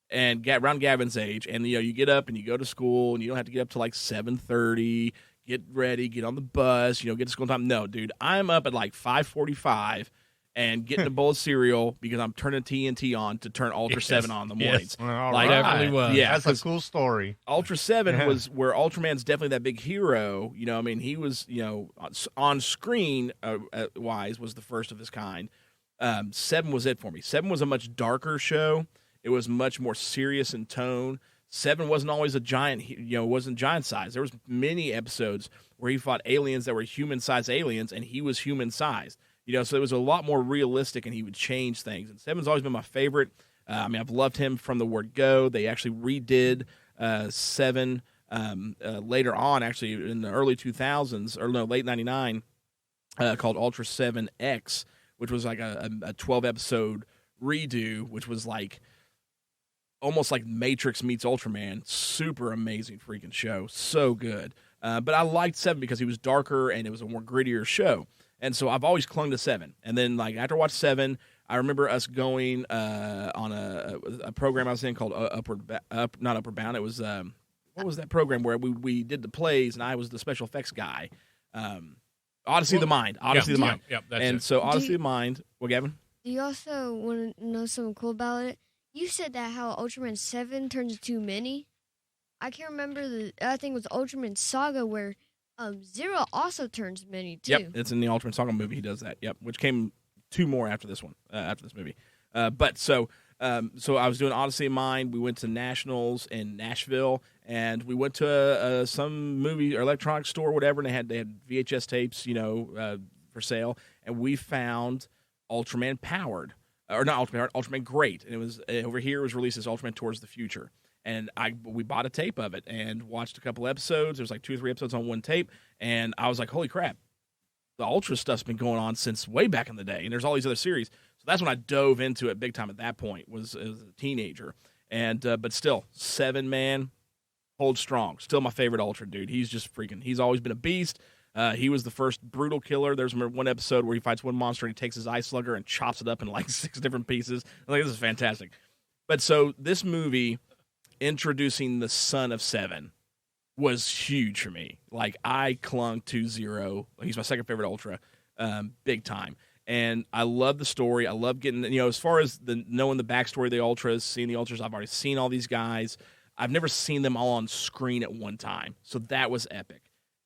and around Gavin's age, and you get up and you go to school, and you don't have to get up till like 7:30. Get ready, get on the bus, get to school time. No, dude, I'm up at like 5:45 and getting a bowl of cereal because I'm turning TNT on to turn Ultra 7 on in the mornings. All Like, right. definitely was. Yeah, That's a cool story. Ultra 7 Yeah. was where Ultraman's definitely that big hero. He was, on screen wise was the first of his kind. 7 was it for me. 7 was a much darker show. It was much more serious in tone. 7 wasn't always a giant, wasn't giant size. There was many episodes where he fought aliens that were human-sized aliens, and he was human-sized. So it was a lot more realistic, and he would change things. And 7's always been my favorite. I've loved him from the word go. They actually redid 7 later on, actually in the early 2000s, or no, late 99, called Ultra 7X, which was like a 12-episode redo, which was like almost like Matrix meets Ultraman. Super amazing freaking show. So good. But I liked 7 because he was darker and it was a more grittier show. And so I've always clung to 7. And then after I watched 7, I remember us going on a program I was in called not Upward Bound. It was, what was that program where we did the plays and I was the special effects guy? Odyssey of the Mind. Odyssey of the Mind. Yep, that's and it. so Odyssey of the Mind. Well, Gavin? Do you also want to know something cool about it? You said that how Ultraman 7 turns into mini. I can't remember I think it was Ultraman Saga where Zero also turns mini too. Yep, it's in the Ultraman Saga movie. He does that. Yep, which came 2 more after this one, after this movie. So I was doing Odyssey of Mind. We went to Nationals in Nashville, and we went to some movie or electronics store, or whatever, and they had VHS tapes, for sale, and we found Ultraman Powered. Or not Ultraman, Ultraman Great, and it was over here. It was released as Ultraman Towards the Future, and we bought a tape of it and watched a couple episodes. There was like 2 or 3 episodes on one tape, and I was like, "Holy crap!" The Ultra stuff's been going on since way back in the day, and there's all these other series. So that's when I dove into it big time. At that point, was as a teenager, and but still, 7 man holds strong. Still my favorite Ultra dude. He's just freaking. He's always been a beast. He was the first brutal killer. There's one episode where he fights one monster and he takes his ice slugger and chops it up in like 6 different pieces. This is fantastic. But so this movie introducing the son of 7 was huge for me. Like I clung to Zero. He's my second favorite Ultra. big time. And I love the story. I love getting, as far as knowing the backstory of the Ultras, seeing the Ultras, I've already seen all these guys. I've never seen them all on screen at one time. So that was epic.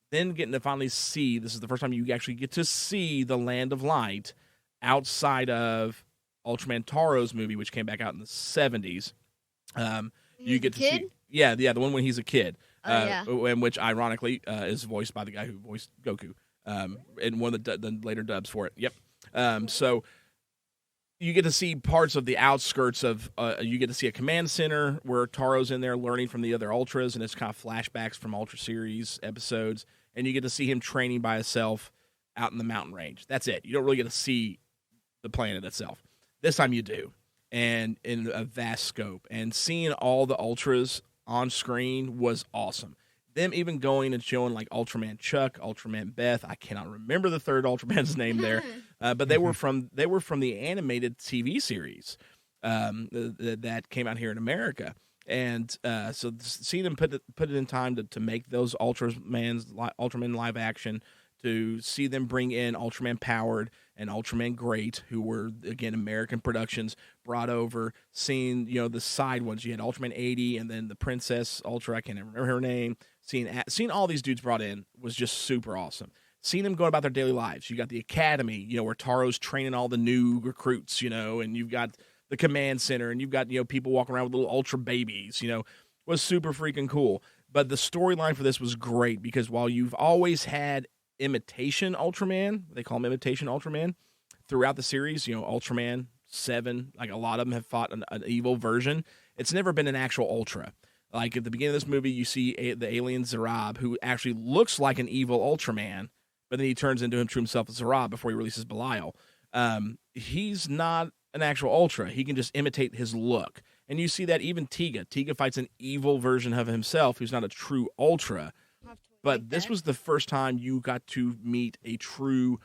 Then getting to finally see, this is the first time you actually get to see the Land of Light outside of Ultraman Taro's movie, which came back out in the 70s. You get to see, the one when he's a kid, and which ironically is voiced by the guy who voiced Goku, in one of the later dubs for it. Yep. So you get to see parts of the outskirts of, you get to see a command center where Taro's in there learning from the other Ultras, and it's kind of flashbacks from Ultra series episodes, and you get to see him training by himself out in the mountain range. That's it. You don't really get to see the planet itself. This time you do, and in a vast scope. And seeing all the Ultras on screen was awesome. Them even going and showing like Ultraman Chuck, Ultraman Beth. I cannot remember the third Ultraman's name there, but they were from the animated TV series that came out here in America. And so seeing them put it in time to make those Ultraman live action, to see them bring in Ultraman Powered and Ultraman Great, who were, again, American productions brought over, seeing, the side ones. You had Ultraman 80 and then the Princess Ultra, I can't remember her name. Seeing all these dudes brought in was just super awesome. Seeing them go about their daily lives. You got the Academy, where Taro's training all the new recruits, and you've got the Command Center, and you've got, people walking around with little Ultra babies, was super freaking cool. But the storyline for this was great, because while you've always had imitation Ultraman, they call him imitation Ultraman, throughout the series, Ultraman 7, like a lot of them have fought an evil version. It's never been an actual Ultra. Like at the beginning of this movie, you see the alien Zarab, who actually looks like an evil Ultraman, but then he turns into himself as Zarab before he releases Belial. He's not an actual Ultra. He can just imitate his look. And you see that even Tiga. Tiga fights an evil version of himself who's not a true Ultra. But this was the first time you got to meet a true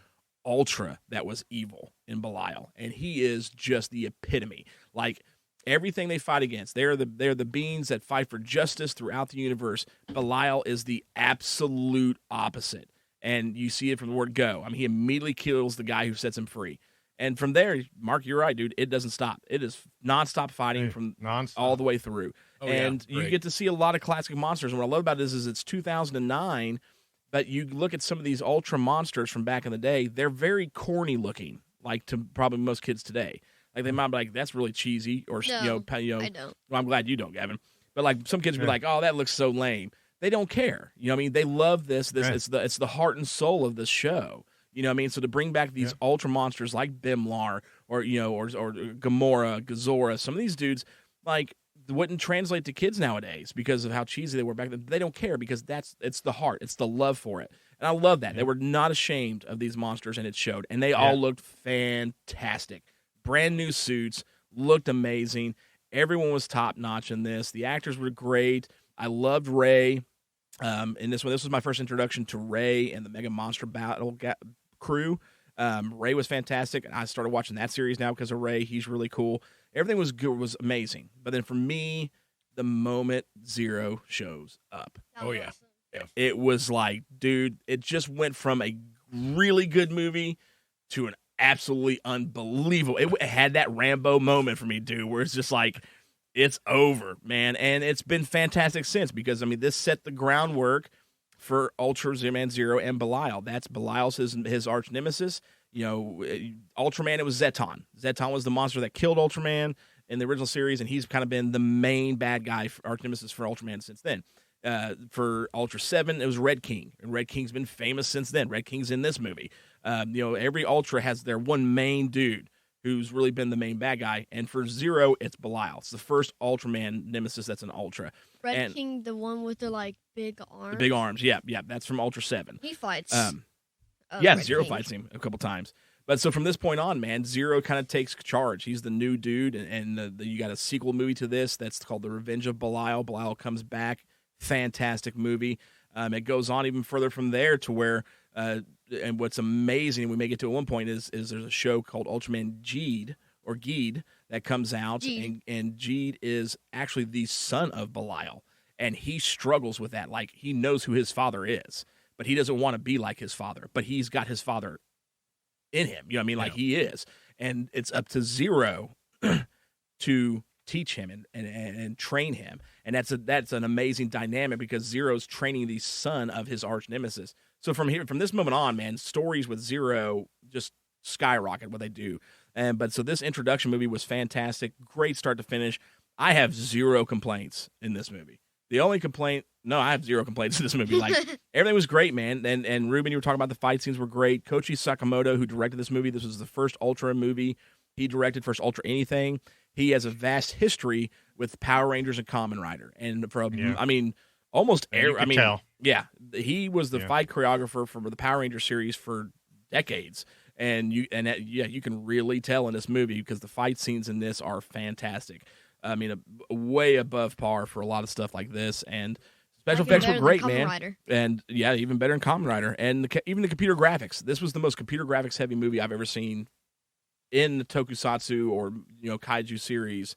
Ultra that was evil in Belial. And he is just the epitome. Like, everything they fight against, they're the beings that fight for justice throughout the universe. Belial is the absolute opposite. And you see it from the word go. I mean, he immediately kills the guy who sets him free. And from there, Mark, you're right, dude. It doesn't stop. It is nonstop fighting from all the way through. You get to see a lot of classic monsters. And what I love about this is it's 2009, but you look at some of these Ultra monsters from back in the day, they're very corny looking, like to probably most kids today. Like, they might be like, that's really cheesy, or I don't. Well, I'm glad you don't, Gavin. But like some kids would be like, oh, that looks so lame. They don't care. You know what I mean? They love this. It's the heart and soul of this show. You know what I mean? So to bring back these Ultra monsters like Bimlar or or Gamora, Gazora, some of these dudes like wouldn't translate to kids nowadays because of how cheesy they were back then. They don't care because it's the heart, it's the love for it. And I love that. They were not ashamed of these monsters, and it showed. And they all looked fantastic. Brand new suits, looked amazing. Everyone was top notch in this. The actors were great. I loved Ray. In this one, this was my first introduction to Ray and the Mega Monster Battle crew. Ray was fantastic, and I started watching that series now because of Ray. He's really cool. Everything was good, was amazing. But then for me, the moment Zero shows up, it was like, dude, it just went from a really good movie to an absolutely unbelievable. It had that Rambo moment for me, dude, where it's just like, it's over, man. And it's been fantastic since, because, I mean, this set the groundwork for Ultraman Zero and Belial. That's Belial's his arch nemesis. Ultraman, it was Zeton. Zeton was the monster that killed Ultraman in the original series, and he's kind of been the main bad guy, arch nemesis for Ultraman since then. For Ultra 7, it was Red King, and Red King's been famous since then. Red King's in this movie. Every Ultra has their one main dude who's really been the main bad guy, and for Zero, it's Belial. It's the first Ultraman nemesis that's an Ultra. Red King, the one with the big arms. The big arms, yeah, that's from Ultra 7. He fights. Zero fights him a couple times. But so from this point on, man, Zero kind of takes charge. He's the new dude, and you got a sequel movie to this that's called The Revenge of Belial. Belial comes back. Fantastic movie. It goes on even further from there to where, and what's amazing, we may get to at one point, is there's a show called Ultraman Geed that comes out, and Geed is actually the son of Belial, and he struggles with that. Like, he knows who his father is, but he doesn't want to be like his father, but he's got his father in him. You know what I mean? Like he is. And it's up to Zero to teach him and train him. And that's an amazing dynamic because Zero's training the son of his arch nemesis. So from this moment on, man, stories with Zero just skyrocket what they do. So this introduction movie was fantastic. Great start to finish. I have zero complaints in this movie. The only complaint, no, I have zero complaints in this movie. Like everything was great, man. And Ruben, you were talking about the fight scenes were great. Koichi Sakamoto, who directed this movie, this was the first Ultra movie he directed, first Ultra anything. He has a vast history with Power Rangers and Kamen Rider, and I mean, almost tell. Yeah, he was the fight choreographer for the Power Ranger series for decades, and you can really tell in this movie because the fight scenes in this are fantastic. I mean, way above par for a lot of stuff like this, and special effects were great, man. Rider. And yeah, even better than Kamen Rider, and even the computer graphics. This was the most computer graphics heavy movie I've ever seen in the tokusatsu or kaiju series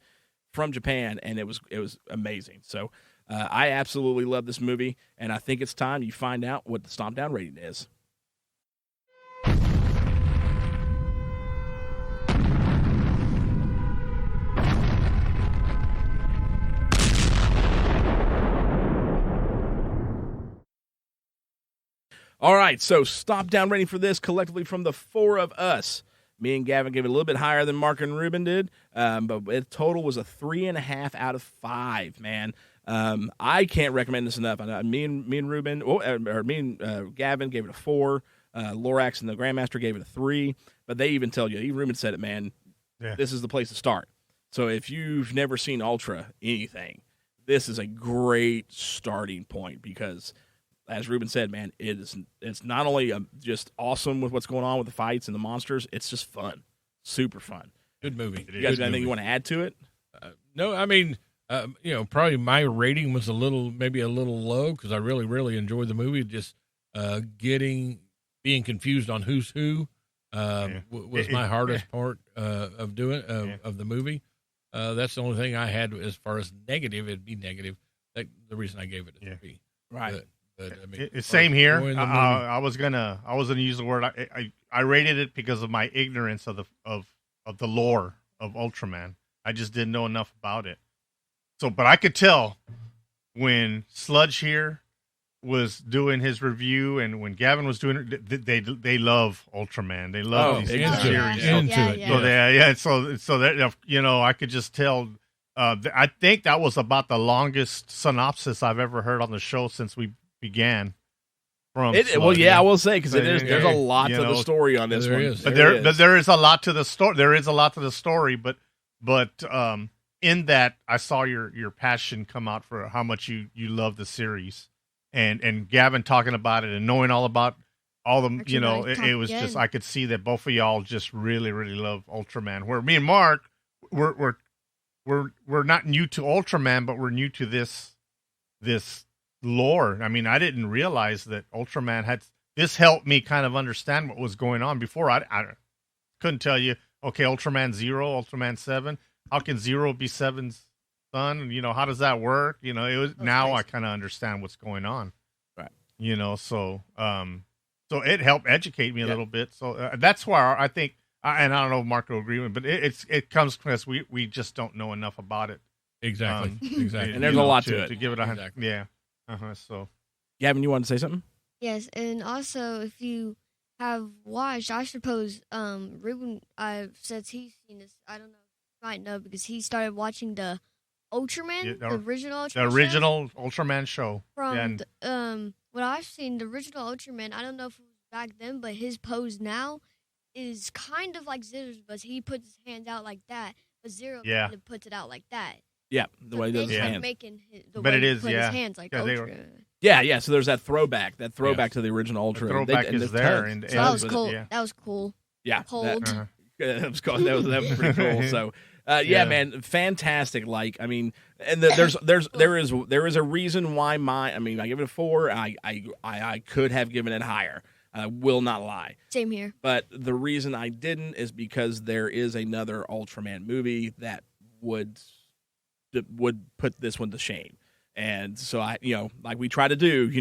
from Japan, and it was amazing. So I absolutely love this movie, and I think it's time you find out what the Stompdown rating is. All right, so Stompdown rating for this collectively from the four of us. Me and Gavin gave it a little bit higher than Mark and Ruben did, but the total was a 3.5 out of 5, man. I can't recommend this enough. Me and Ruben, Gavin gave it a 4. Lorax and the Grandmaster gave it a 3. But they even tell you, even Ruben said it, man, this is the place to start. So if you've never seen Ultra anything, this is a great starting point because, as Ruben said, man, it's not only just awesome with what's going on with the fights and the monsters, it's just fun. Super fun. Good movie. You guys got anything you want to add to it? No, I mean, probably my rating was maybe a little low because I really, really enjoyed the movie. Just being confused on who's who was my hardest part of the movie. That's the only thing I had as far as negative. It'd be negative. The reason I gave it a 3. Right. But I mean, same here. I was gonna use the word. I rated it because of my ignorance of the lore of Ultraman. I just didn't know enough about it. So, but I could tell when Sludge here was doing his review and when Gavin was doing it, they love Ultraman. They love these series. So that I could just tell. I think that was about the longest synopsis I've ever heard on the show since we began. I will say because there's a lot to the story on this one. But there is a lot to the story. There is a lot to the story, but in that I saw your passion come out for how much you love the series, and Gavin talking about it and knowing all about all the it was just I could see that both of y'all just really really love Ultraman. Where me and Mark we're not new to Ultraman, but we're new to this lore. I mean, I didn't realize that Ultraman had this. Helped me kind of understand what was going on before. I couldn't tell you. Okay, Ultraman 0, Ultraman 7. How can 0 be 7's son? And, how does that work? It was now crazy. I kind of understand what's going on. Right. So it helped educate me a little bit. So that's why I think, and I don't know if Mark will agree with, but it comes because we just don't know enough about it. Exactly. And there's a lot to it. To give it a exactly. Yeah. So, Gavin, you want to say something? Yes, and also if you have watched, I suppose Ruben, since he's seen this, I don't know, you might know because he started watching the Ultraman, the original Ultraman. The original Ultraman show. From what I've seen, the original Ultraman, I don't know if it was back then, but his pose now is kind of like Zero's, but he puts his hands out like that, but Zero kind of puts it out like that. Yeah, the way he does his hands. His hands like Ultra. Yeah. So there's that throwback to the original Ultra. The throwback is there, so that was cool. Yeah. That was cool. Yeah, cold. That was cool. That was pretty cool. So, man, fantastic. Like, I mean, and there is a reason why I give it a 4. I could have given it higher. I will not lie. Same here. But the reason I didn't is because there is another Ultraman movie that would put this one to shame. And so like we try to do,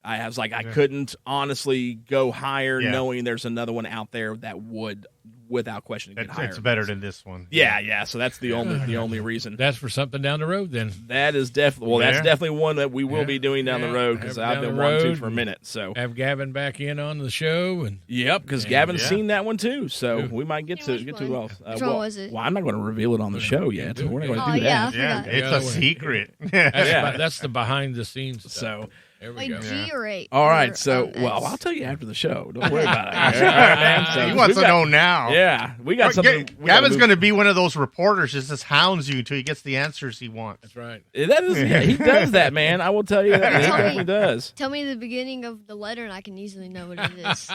I was like, I couldn't honestly go higher, Yeah. knowing there's another one out there that would, without question, get higher. It's better than this one. Yeah. So that's the only reason. That's for something down the road then. That is definitely that's definitely one that we will be doing down the road, because Have it I've down been the wanting to road for a minute. So have Gavin back in on the show, and yep, because Gavin's seen that one too. So we might get to Which one? well. Which one was it? Well, I'm not going to reveal it on the show yet. We're not going to Oh, do yeah. that. Yeah, forgot. it's Yeah. a secret. that's the behind the scenes stuff. So There we Like go. G or 8. all right, or, so S. I'll tell you after the show. Don't worry about it. All right, man. So He wants we've to got- know now. Yeah, we got something. Gavin's going to be one of those reporters that just hounds you until he gets the answers he wants. That's right. That is, he does that, man. I will tell you that. He Tell me. definitely does. Tell me the beginning of the letter, and I can easily know what it is.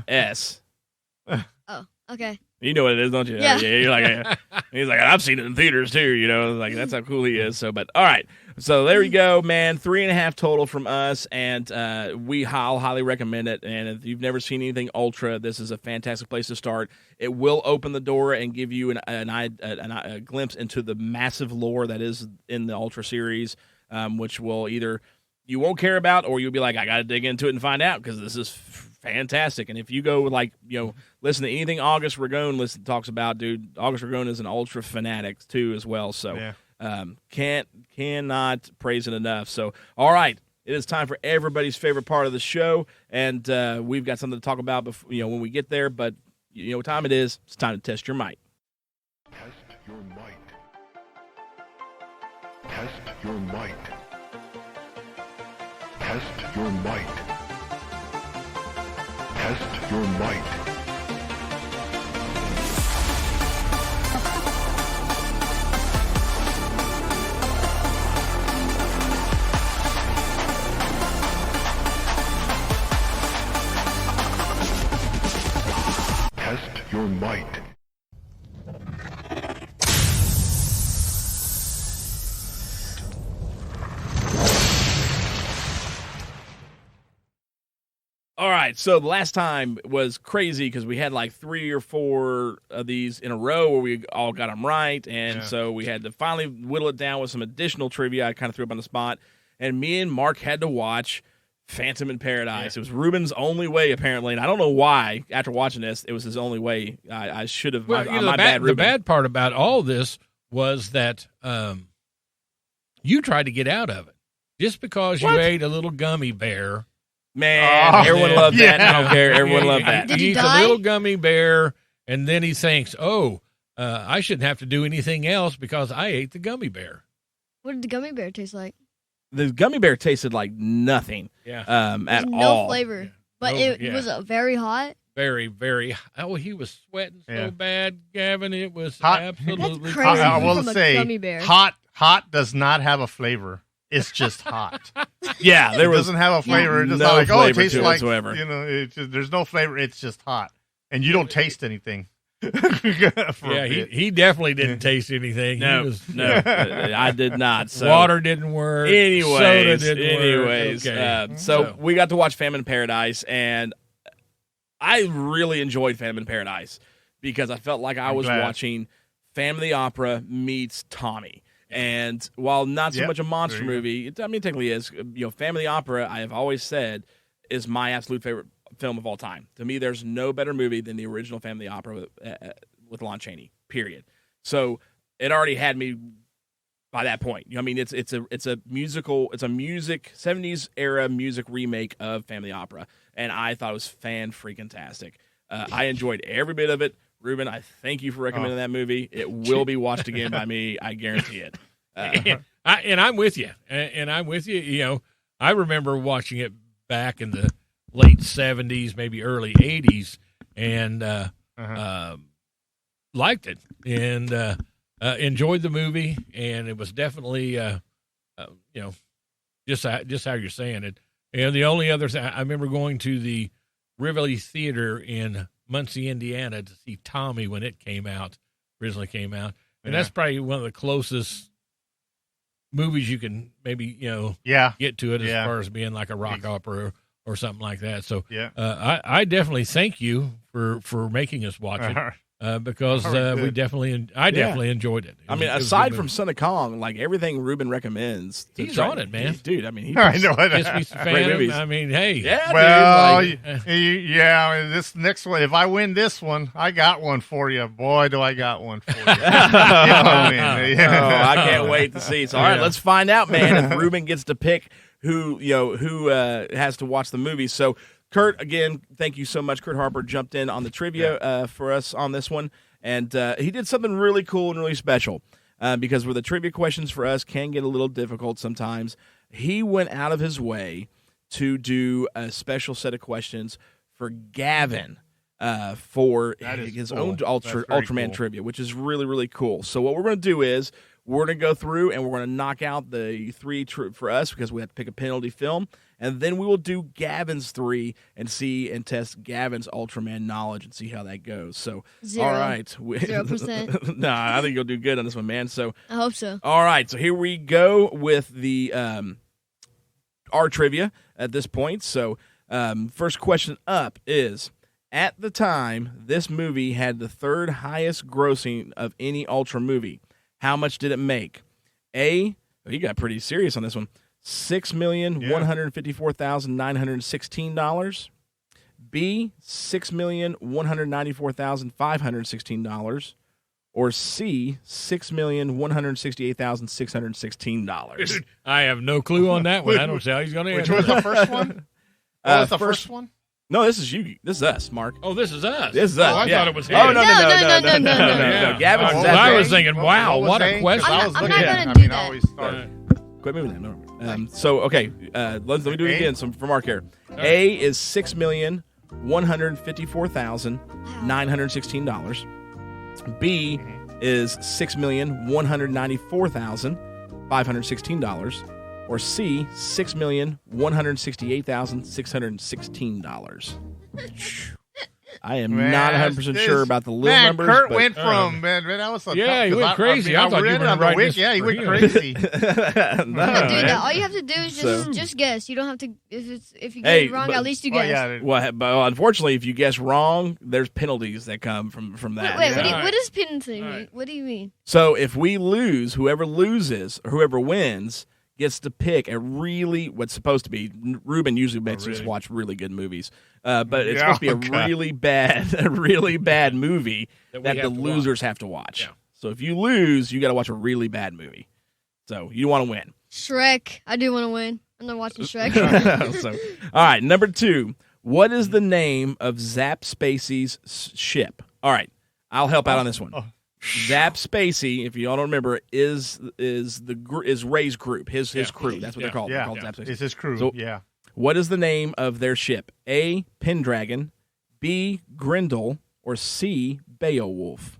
S. Oh, okay. You know what it is, don't you? Yeah. You're like, he's like, I've seen it in theaters too. You know, like that's how cool he is. So, but all right. So there you go, man. 3.5 total from us, and I'll highly recommend it. And if you've never seen anything Ultra, this is a fantastic place to start. It will open the door and give you a glimpse into the massive lore that is in the Ultra series, which will either you won't care about, or you'll be like, I got to dig into it and find out, because this is fantastic. And if you go listen to anything August Ragone talks about, dude, August Ragone is an Ultra fanatic too as well. So cannot praise it enough. So all right, it is time for everybody's favorite part of the show, and we've got something to talk about before, when we get there. But you know what time it is? It's time to test your mic. Test your might. Test your might. Test your might. Test your might. Test your might. All right, so the last time was crazy because we had like 3 or 4 of these in a row where we all got them right, and so we had to finally whittle it down with some additional trivia. I kind of threw up on the spot, and me and Mark had to watch Phantom in Paradise. It was Ruben's only way, apparently, and I don't know why. After watching this, it was his only way. I should have. Well, my bad, Ruben. the bad part about all this was that you tried to get out of it just because you ate a little gummy bear. Man, everyone loved that. I don't care. Everyone loved that. Did He you eats die? a little gummy bear, and then he thinks, I shouldn't have to do anything else because I ate the gummy bear. What did the gummy bear taste like? The gummy bear tasted like nothing. Yeah. At There's no all. flavor. But No, it yeah. was very hot. Very, very. Oh, he was sweating so bad, Gavin. It was Hot. absolutely That's crazy. I will From a say, gummy bear. hot does not have a flavor. It's just hot. Yeah, there It was doesn't have a flavor. It's just no not like, oh, it flavor tastes to it like, whatsoever. It's just, there's no flavor. It's just hot. And you don't taste anything. For a bit. he definitely didn't taste anything. No, He was, no, I did not. So. Water didn't work. Soda Anyways, didn't work. Okay. so we got to watch Phantom in Paradise, and I really enjoyed Phantom in Paradise because I felt like I was glad. watching Phantom of the Opera meets Tommy. And while not so Yep, much a monster there you go. movie, it technically is. Phantom of the Opera, I have always said, is my absolute favorite film of all time. To me, there's no better movie than the original Phantom of the Opera with Lon Chaney. Period. So it already had me by that point. I mean, it's a musical, it's a 70s era music remake of Phantom of the Opera, and I thought it was fan-freaking-tastic. I enjoyed every bit of it. Ruben, I thank you for recommending that movie. It will be watched again by me. I guarantee it. and I'm with you. And I'm with you. You know, I remember watching it back in the late 70s, maybe early 80s, and liked it and enjoyed the movie. And it was definitely, just how you're saying it. And the only other thing, I remember going to the Rivoli Theater in Muncie, Indiana, to see Tommy when it originally came out. And that's probably one of the closest movies you can maybe, get to it as far as being like a rock opera or something like that. So I definitely thank you for making us watch it. because Very I good. definitely enjoyed it. I mean, It was a aside good from movie. Son of Kong, like everything Ruben recommends, to He's try- on it, man. Dude, I mean, he I know Kiss it. Me Great Fan. movies. I mean, hey, Yeah, Well, dude. Like, yeah. I mean, this next one, if I win this one, I got one for you. Boy, do I got one for you. If I win, oh, I can't wait to see. So, all right, Yeah. let's find out, man. If Ruben gets to pick who has to watch the movie. So, Kurt, again, thank you so much. Kurt Harper jumped in on the trivia for us on this one, and he did something really cool and really special because where the trivia questions for us can get a little difficult sometimes, he went out of his way to do a special set of questions for Gavin for That is his cool. own That's very Ultraman cool. trivia, which is really, really cool. So what we're going to do is we're going to go through and we're going to knock out the three for us because we have to pick a penalty film. And then we will do Gavin's 3 and see and test Gavin's Ultraman knowledge and see how that goes. So, Zero. all right. 0%. Nah, I think you'll do good on this one, man. So, I hope so. all right. So here we go with the our trivia at this point. So, first question up is, at the time, this movie had the third highest grossing of any Ultra movie. How much did it make? A, you got pretty serious on this one. $6,154,916. B, $6,194,516. Or C, $6,168,616. Dude, I have no clue on that one. I don't see how he's going to Which answer. was the first one? What was the first one? No, this is you. This is us, Mark. Oh, this is us. This is us. Oh, I yeah. thought it was him. Oh, no. No. Yeah. Gavin's Oh, that I day. was thinking, wow, what a question. I I'm was not looking gonna at it. do I that. always start. Quit moving that. No. So, okay, let me do it A? again for Mark here. A is $6,154,916. B is $6,194,516. Or C, $6,168,616. I am Man, not 100% this- sure about the little man, numbers. Kurt but, went from man. That was so Yeah, tough, he 'cause went crazy. I thought you read were it on the writing wiki. this Yeah, he for went him. crazy. no, Don't do man. that. All you have to do is So- just guess. You don't have to. If you get Hey, it wrong, but- at least you Well, guess. yeah, Well, but unfortunately, if you guess wrong, there's penalties that come from that. Wait, Yeah. what Alright. does penalty mean? Alright. What do you mean? So if we lose, whoever loses or whoever wins gets to pick a really what's supposed to be. Ruben usually makes us watch really good movies, but it's Yeah, supposed to be okay. a really bad movie That we that the have to losers have to watch. Yeah. So if you lose, you got to watch a really bad movie. So you want to win. Shrek. I do want to win. I'm not watching Shrek. So, all right, number 2. What is the name of Zap Spacey's ship? All right, I'll help out on this one. Zap Spacey, if you all don't remember, is Ray's group, his crew. That's what they're called. They're Yeah, called Zap Spacey. it's his crew. So- yeah, What is the name of their ship? A, Pendragon, B, Grendel, or C, Beowulf?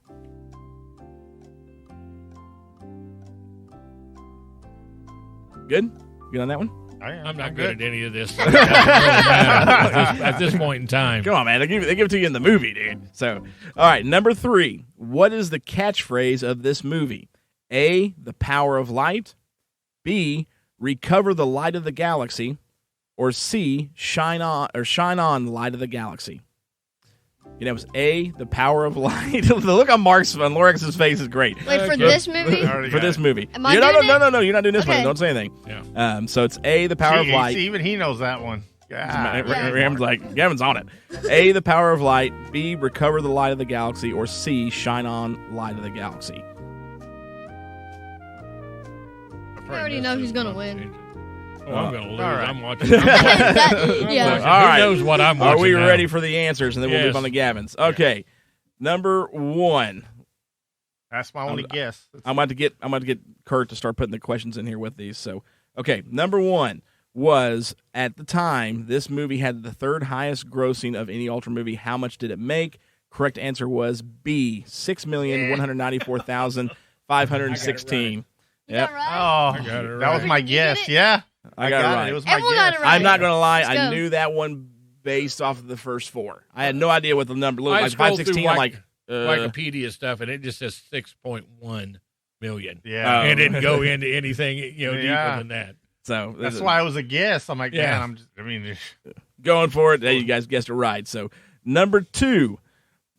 Good? Good on that one? I am. I'm not I'm good at any of this. It doesn't really matter at this point in time. Come on, man. They give it to you in the movie, dude. So, all right, number 3. What is the catchphrase of this movie? A, the power of light. B, recover the light of the galaxy. Or C, shine on the light of the galaxy. You know, it was A, the power of light. The look on Lorex's face is great. Wait, for Okay. this movie? I already For got this it. movie. Am I no, doing no, you're not doing this one. Okay. Don't say anything. Yeah. So it's A, the power of See, light. even he knows that one. God, Gavin's like, Gavin's on it. A, the power of light. B, recover the light of the galaxy. Or C, shine on light of the galaxy. I already know who's gonna win. Oh, I'm going to lose. All right. I'm watching. I'm Yeah. watching. All Who right. knows what I'm watching? Are we now? ready for the answers? And then we'll Yes. move on to Gavin's. Okay. Number 1. That's my only guess. I'm about to get Kurt to start putting the questions in here with these. So, okay, number 1 was, at the time, this movie had the third highest grossing of any Ultra movie. How much did it make? Correct answer was B, $6,194,516. Yep. Right? Oh, I got it that was right. my Did you get guess. it? Yeah, I got it right. It was my Everyone guess. got it right. I'm not gonna lie, Let's I go. knew that one based off of the first 4. I had no idea what the number looked I like. scrolled through 516. I'm like, Wikipedia stuff, and it just says 6.1 million. Yeah, And it didn't go into anything, Yeah. deeper than that. so that's why it was a guess. I'm like, Yeah. man, I mean, going for it. Hey, you guys guessed it right. So number 2,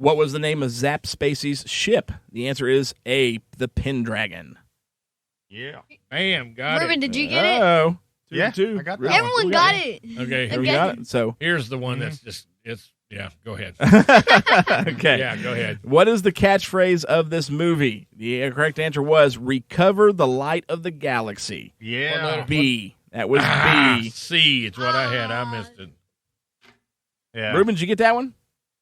What was the name of Zap Spacey's ship? The answer is A, the Pendragon. Yeah. Bam, got Ruben, it. did you get it? Oh, Yeah, two. I got that Ruben, one. Everyone we got it. Okay, We here, got it. So, here's the one that's just, yeah, go ahead. okay. Yeah, go ahead. What is the catchphrase of this movie? The correct answer was recover the light of the galaxy. Yeah. B. That was B. C, it's what I had. I missed it. Yeah. Ruben, did you get that one?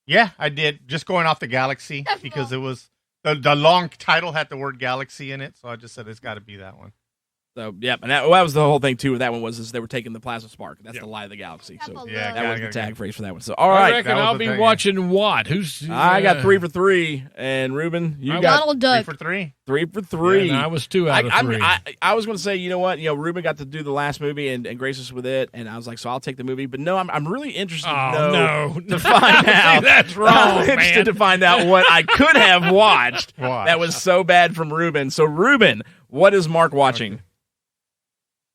Yeah, I did. Just going off the Galaxy because it was the long title had the word Galaxy in it, so I just said it's got to be that one. So, yeah, and that was the whole thing, too, with that one was they were taking the plasma spark. That's the light of the galaxy. So Yeah, that was the gotta tag get- phrase for that one. So, all I right. reckon that was I'll the be thing, watching what? Who's I got 3 for 3, and Ruben, you got Donald Duck. 3 for 3. 3 for 3. Yeah, no, I was 2 out of 3. I was going to say, you know what? Ruben got to do the last movie and grace us with it, and I was like, so I'll take the movie. But no, I'm really interested to know no. to find out. See, that's wrong, I'm interested man. to find out what I could have watched Watch. that was so bad from Ruben. So, Ruben, what is Mark watching?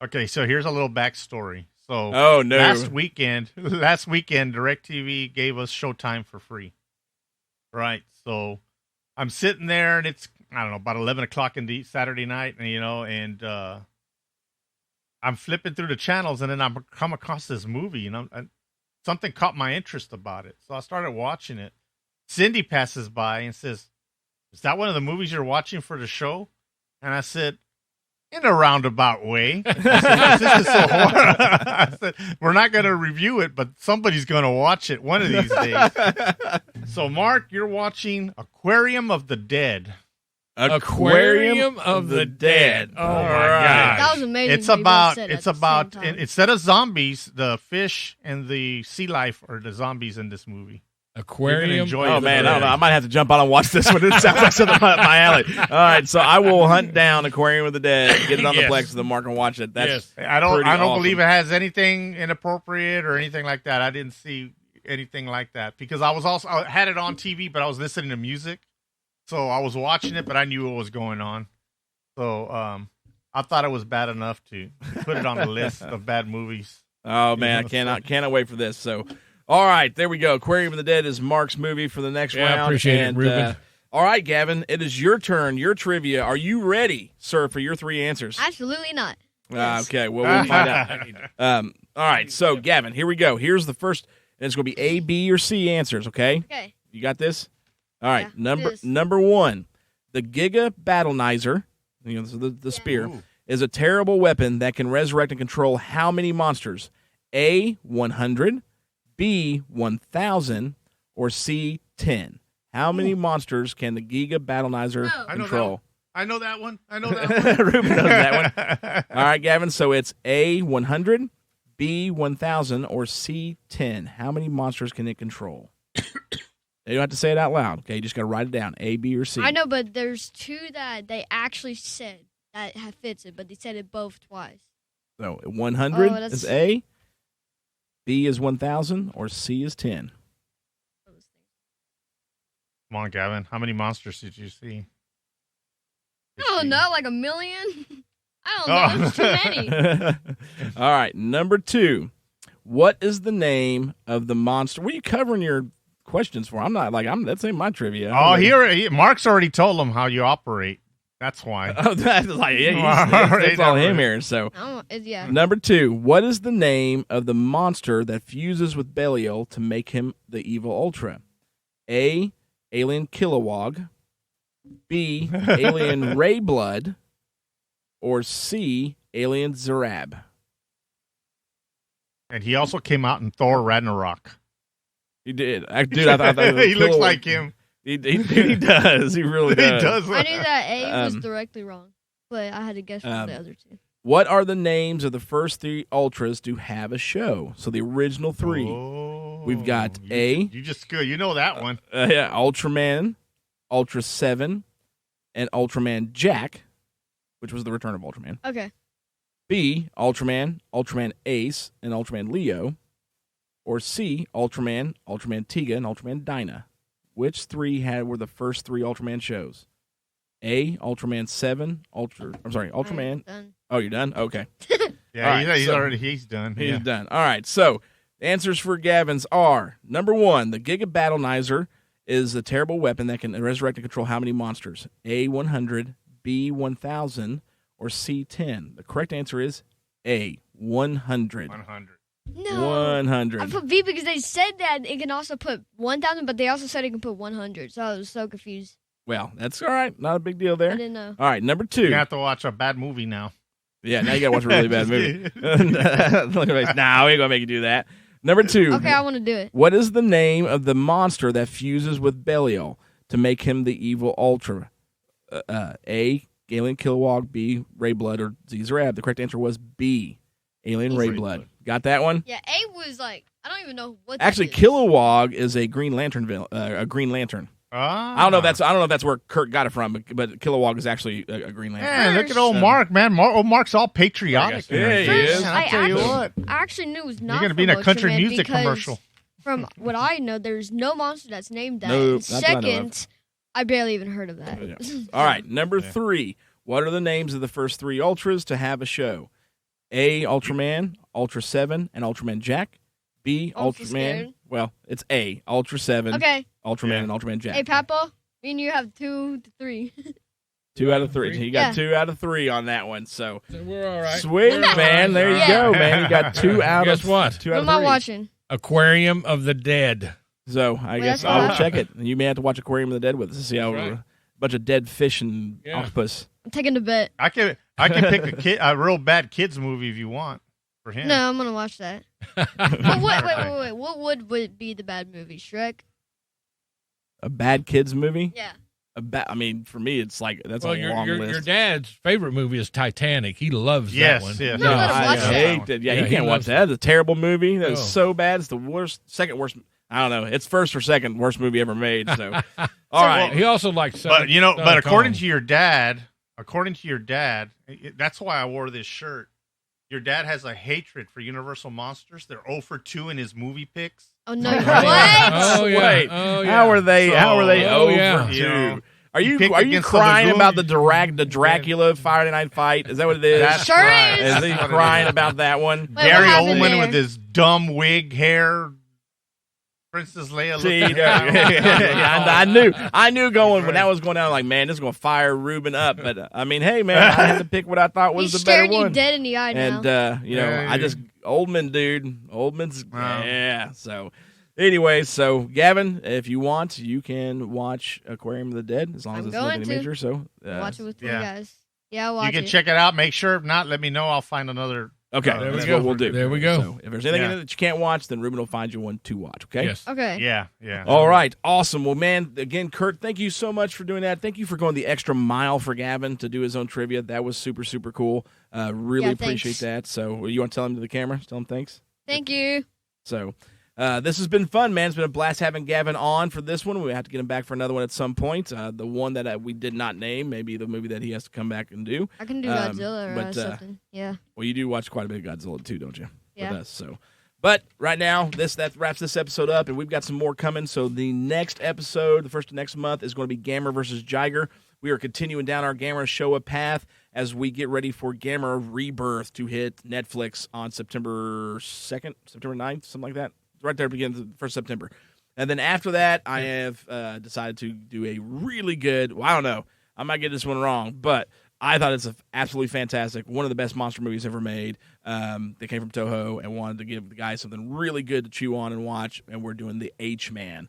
Okay, so here's a little backstory. So Oh, no. last weekend, DirecTV gave us Showtime for free. Right. So I'm sitting there, and it's, I don't know, about 11 o'clock in the Saturday night, and I'm flipping through the channels, and then I come across this movie, and something caught my interest about it. So I started watching it. Cindy passes by and says, "Is that one of the movies you're watching for the show?" And I said, "In a roundabout way." I said, "This is so horrible." I said, "We're not going to review it, but somebody's going to watch it one of these days." So, Mark, you're watching Aquarium of the Dead. Aquarium of the Dead. Oh, my God. That was amazing. It's how you both about said it at it's the about same time. instead of zombies, the fish and the sea life are the zombies in this movie. Aquarium. enjoy Oh, it. man, I don't know. I might have to jump on and watch this one. It sounds like something up my alley. All right, so I will hunt down Aquarium of the Dead, get it on Yes. the Plex, so the Mark can watch it. That's Yes. I don't pretty awesome. believe it has anything inappropriate or anything like that. I didn't see anything like that because I had it on TV, but I was listening to music, so I was watching it, but I knew what was going on. So I thought it was bad enough to put it on the list of bad movies. Oh, man, I cannot wait for this. So, all right, there we go. Aquarium of the Dead is Mark's movie for the next Yeah, round. I appreciate it, Ruben. All right, Gavin, it is your turn, your trivia. Are you ready, sir, for your 3 answers? Absolutely not. Yes. Okay, well, we'll find out. All right, so, Gavin, here we go. Here's the first, and it's going to be A, B, or C answers, okay? Okay. You got this? All right, Yeah, do this. number 1, the Giga Battlenizer, the spear, Ooh. is a terrible weapon that can resurrect and control how many monsters? A, 100, B, 1,000, or C, 10. How many monsters can the Giga Battlenizer Oh. control? I know that one. I know that one. Ruben knows that one. All right, Gavin, so it's A, 100, B, 1,000, or C, 10. How many monsters can it control? You don't have to say it out loud, okay? You just got to write it down, A, B, or C. I know, but there's 2 that they actually said that fits it, but they said it both twice. So 100 Oh, that's- is A, B is 1,000, or C is 10. Come on, Gavin. How many monsters did you see? I don't know, like a million? I don't know. There's too many. All right, number 2. What is the name of the monster? What are you covering your questions for? That's ain't my trivia. Oh, Mark's already told him how you operate. That's why. Oh, that's like, yeah, Already that's all know. him here. So, I don't, yeah. number 2. What is the name of the monster that fuses with Belial to make him the evil Ultra? A, Alien Kilowog. B, Alien Ray Blood. Or C, Alien Zarab. And he also came out in Thor Ragnarok. He did. I thought He looks like him. He does. He really He does. does. I knew that A was Um, directly wrong, but I had to guess from the other 2. What are the names of the first 3 Ultras to have a show? So the original 3. Oh, We've got A. You just good. You know that one. Yeah, Ultraman, Ultra 7, and Ultraman Jack, which was the return of Ultraman. Okay. B, Ultraman, Ultraman Ace, and Ultraman Leo. Or C, Ultraman, Ultraman Tiga, and Ultraman Dyna. Which 3 were the first 3 Ultraman shows? A, Ultraman 7, Ultraman. Done. Oh, you're done? Okay. Yeah, All right, he's so- already done. He's Yeah. done. All right. So the answers for Gavin's are number 1, the Giga Battlenizer is a terrible weapon that can resurrect and control how many monsters? A, 100, B, 1,000, or C, 10? The correct answer is A, 100. 100. No. 100. I put B because they said that it can also put 1,000, but they also said it can put 100. So I was so confused. Well, that's all right. Not a big deal there. I didn't know. All right, number 2. You have to watch a bad movie now. Yeah, now you got to watch a really bad movie. Look at nah, we ain't going to make you do that. Number 2. Okay, I want to do it. What is the name of the monster that fuses with Belial to make him the evil Ultra? A, Alien Kilowog, B, Ray Blood, or Z, Zerab? The correct answer was B, Alien Ray Blood. Got that one? Yeah, A was like, I don't even know what Actually, that is. Kilowog is a Green Lantern a Green Lantern. I don't know if that's where Kurt got it from, but Kilowog is actually a Green Lantern. Man, look at old Mark, man. Old Mark's all patriotic. Yeah, he is. Man, I'll tell you what. I actually knew it was not You're going to be in a country Ultraman music because commercial. From what I know, there's no monster that's named that. Nope, And not that I know of. second, I barely even heard of that. Yeah. All right, number 3. What are the names of the first 3 Ultras to have a show? A, Ultraman, Ultra 7, and Ultraman Jack. B, Ultra Ultraman. scared. Well, it's A, Ultra 7, Okay. Ultraman, and Ultraman Jack. Hey, Papa, me and you have 2 to 3. 2 out of 3. So you got Yeah. 2 out of 3 on that one. So So we're all right. sweet, man. There you Yeah. go, man. You got 2 out Guess of what? 2 What out am of I 3. watching? Aquarium of the Dead. So I guess that's I will what check it. You may have to watch Aquarium of the Dead with us to see how That's right. a bunch of dead fish and Yeah. octopus. I'm taking the bet. I can pick a real bad kids movie if you want for him. No, I'm going to watch that. But wait. What would be the bad movie? Shrek? A bad kids movie? Yeah. I mean, for me, it's like that's Well, a long your list. dad's favorite movie is Titanic. He loves Yes, that one. yes. No, let him I watch that. hate that. Yeah, Yeah, he he can't watch loves that. It's a terrible movie. That's Oh. so bad. It's the worst, second worst. I don't know. It's first or second worst movie ever made. So, all right. He also likes. But you know, but according Kong. to your dad, that's why I wore this shirt. Your dad has a hatred for Universal Monsters. They're 0 for 2 in his movie picks. Oh, no. What? Oh yeah. Wait, Oh yeah. how are they? How are they So, oh, over yeah. two? You know, Are you pick against the crying lagoon, about the Dracula Friday Night Fight? Is that what it is? That's Sure right. is. Is he That's what it crying is. about that one? Wait, what Gary happened Oldman there? with his dumb wig hair. Princess Leia See, looking I knew going when that was going down. Like, man, this is going to fire Ruben up. But I mean, hey, man, I had to pick what I thought was He's the better staring you one. dead in the eye now. And Yeah. I just Oldman, dude. Oldman's Wow. yeah. So, anyway, so Gavin, if you want, you can watch Aquarium of the Dead as long as I'm it's going nothing to. major. So, Watch it with you yeah. guys. Yeah, I'll watch You can it. check it out. Make sure if not, let me know. I'll find another. okay, There we that's go. what we'll do. There we go. So, if there's anything Yeah. in it that you can't watch, then Ruben will find you one to watch. Okay. Yes. Okay. Yeah. All right, awesome. Well, man, again, Kurt, thank you so much for doing that. Thank you for going the extra mile for Gavin to do his own trivia. That was super, super cool. Really Yeah, appreciate thanks. that. So, you want to tell him to the camera? Tell him thanks. Thank you. So, this has been fun, man. It's been a blast having Gavin on for this one. We have to get him back for another one at some point. The one that we did not name, maybe the movie that he has to come back and do. I can do Godzilla or but, something. Yeah. Well, you do watch quite a bit of Godzilla too, don't you? Yeah. With us, so. But right now, that wraps this episode up, and we've got some more coming. So the next episode, the first of next month, is going to be Gamera versus Jiger. We are continuing down our Gamera Showa path as we get ready for Gamera Rebirth to hit Netflix on September 2nd, September 9th, something like that. Right there begins the 1st of September. And then after that, I have decided to do a really good, well, I don't know, I might get this one wrong, but I thought it's absolutely fantastic. One of the best monster movies ever made. They came from Toho and wanted to give the guys something really good to chew on and watch. And we're doing the H-Man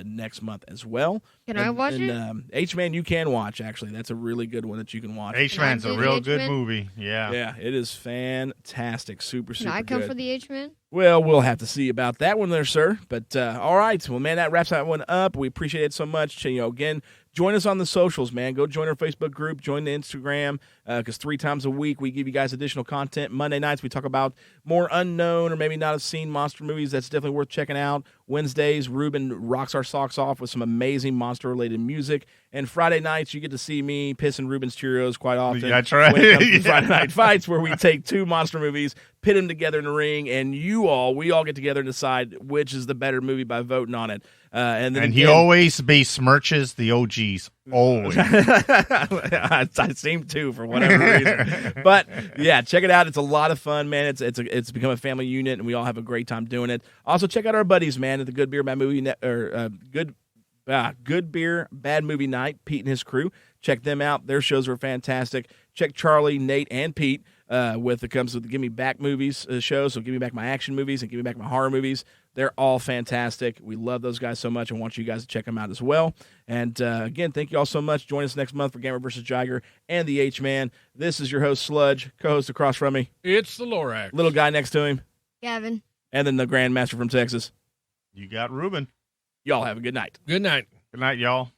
next month as well. Can I watch it? H-Man you can watch, actually. That's a really good one that you can watch. H-Man's Can I a do real the good H-Man? movie. Yeah. Yeah, it is fantastic. Super, Can super I come good. for the H-Man? Well, we'll have to see about that one there, sir. But all right, well, man, that wraps that one up. We appreciate it so much. Again, join us on the socials, man. Go join our Facebook group, join the Instagram, because 3 times a week we give you guys additional content. Monday nights we talk about more unknown or maybe not have seen monster movies. That's definitely worth checking out. Wednesdays, Ruben rocks our socks off with some amazing monster-related music. And Friday nights, you get to see me pissing Ruben's Cheerios quite often. That's right. When it comes to Yeah. Friday Night Fights, where we take 2 monster movies, pit them together in the ring, and we all get together and decide which is the better movie by voting on it. And then he always besmirches the OGs. Always. I seem to for whatever reason, but yeah, check it out. It's a lot of fun, man. It's become a family unit, and we all have a great time doing it. Also, check out our buddies, man, at the Good Beer Bad Movie Good Good Beer, Bad Movie Night, Pete and his crew. Check them out. Their shows are fantastic. Check Charlie, Nate, and Pete with the Give Me Back movies show. So Give Me Back My Action Movies and Give Me Back My Horror Movies. They're all fantastic. We love those guys so much and want you guys to check them out as well. And again, thank you all so much. Join us next month for Gamer vs. Jiger and the H-Man. This is your host, Sludge, co-host across from me. It's the Lorax. Little guy next to him. Gavin. And then the Grandmaster from Texas. You got Ruben. Y'all have a good night. Good night. Good night, y'all.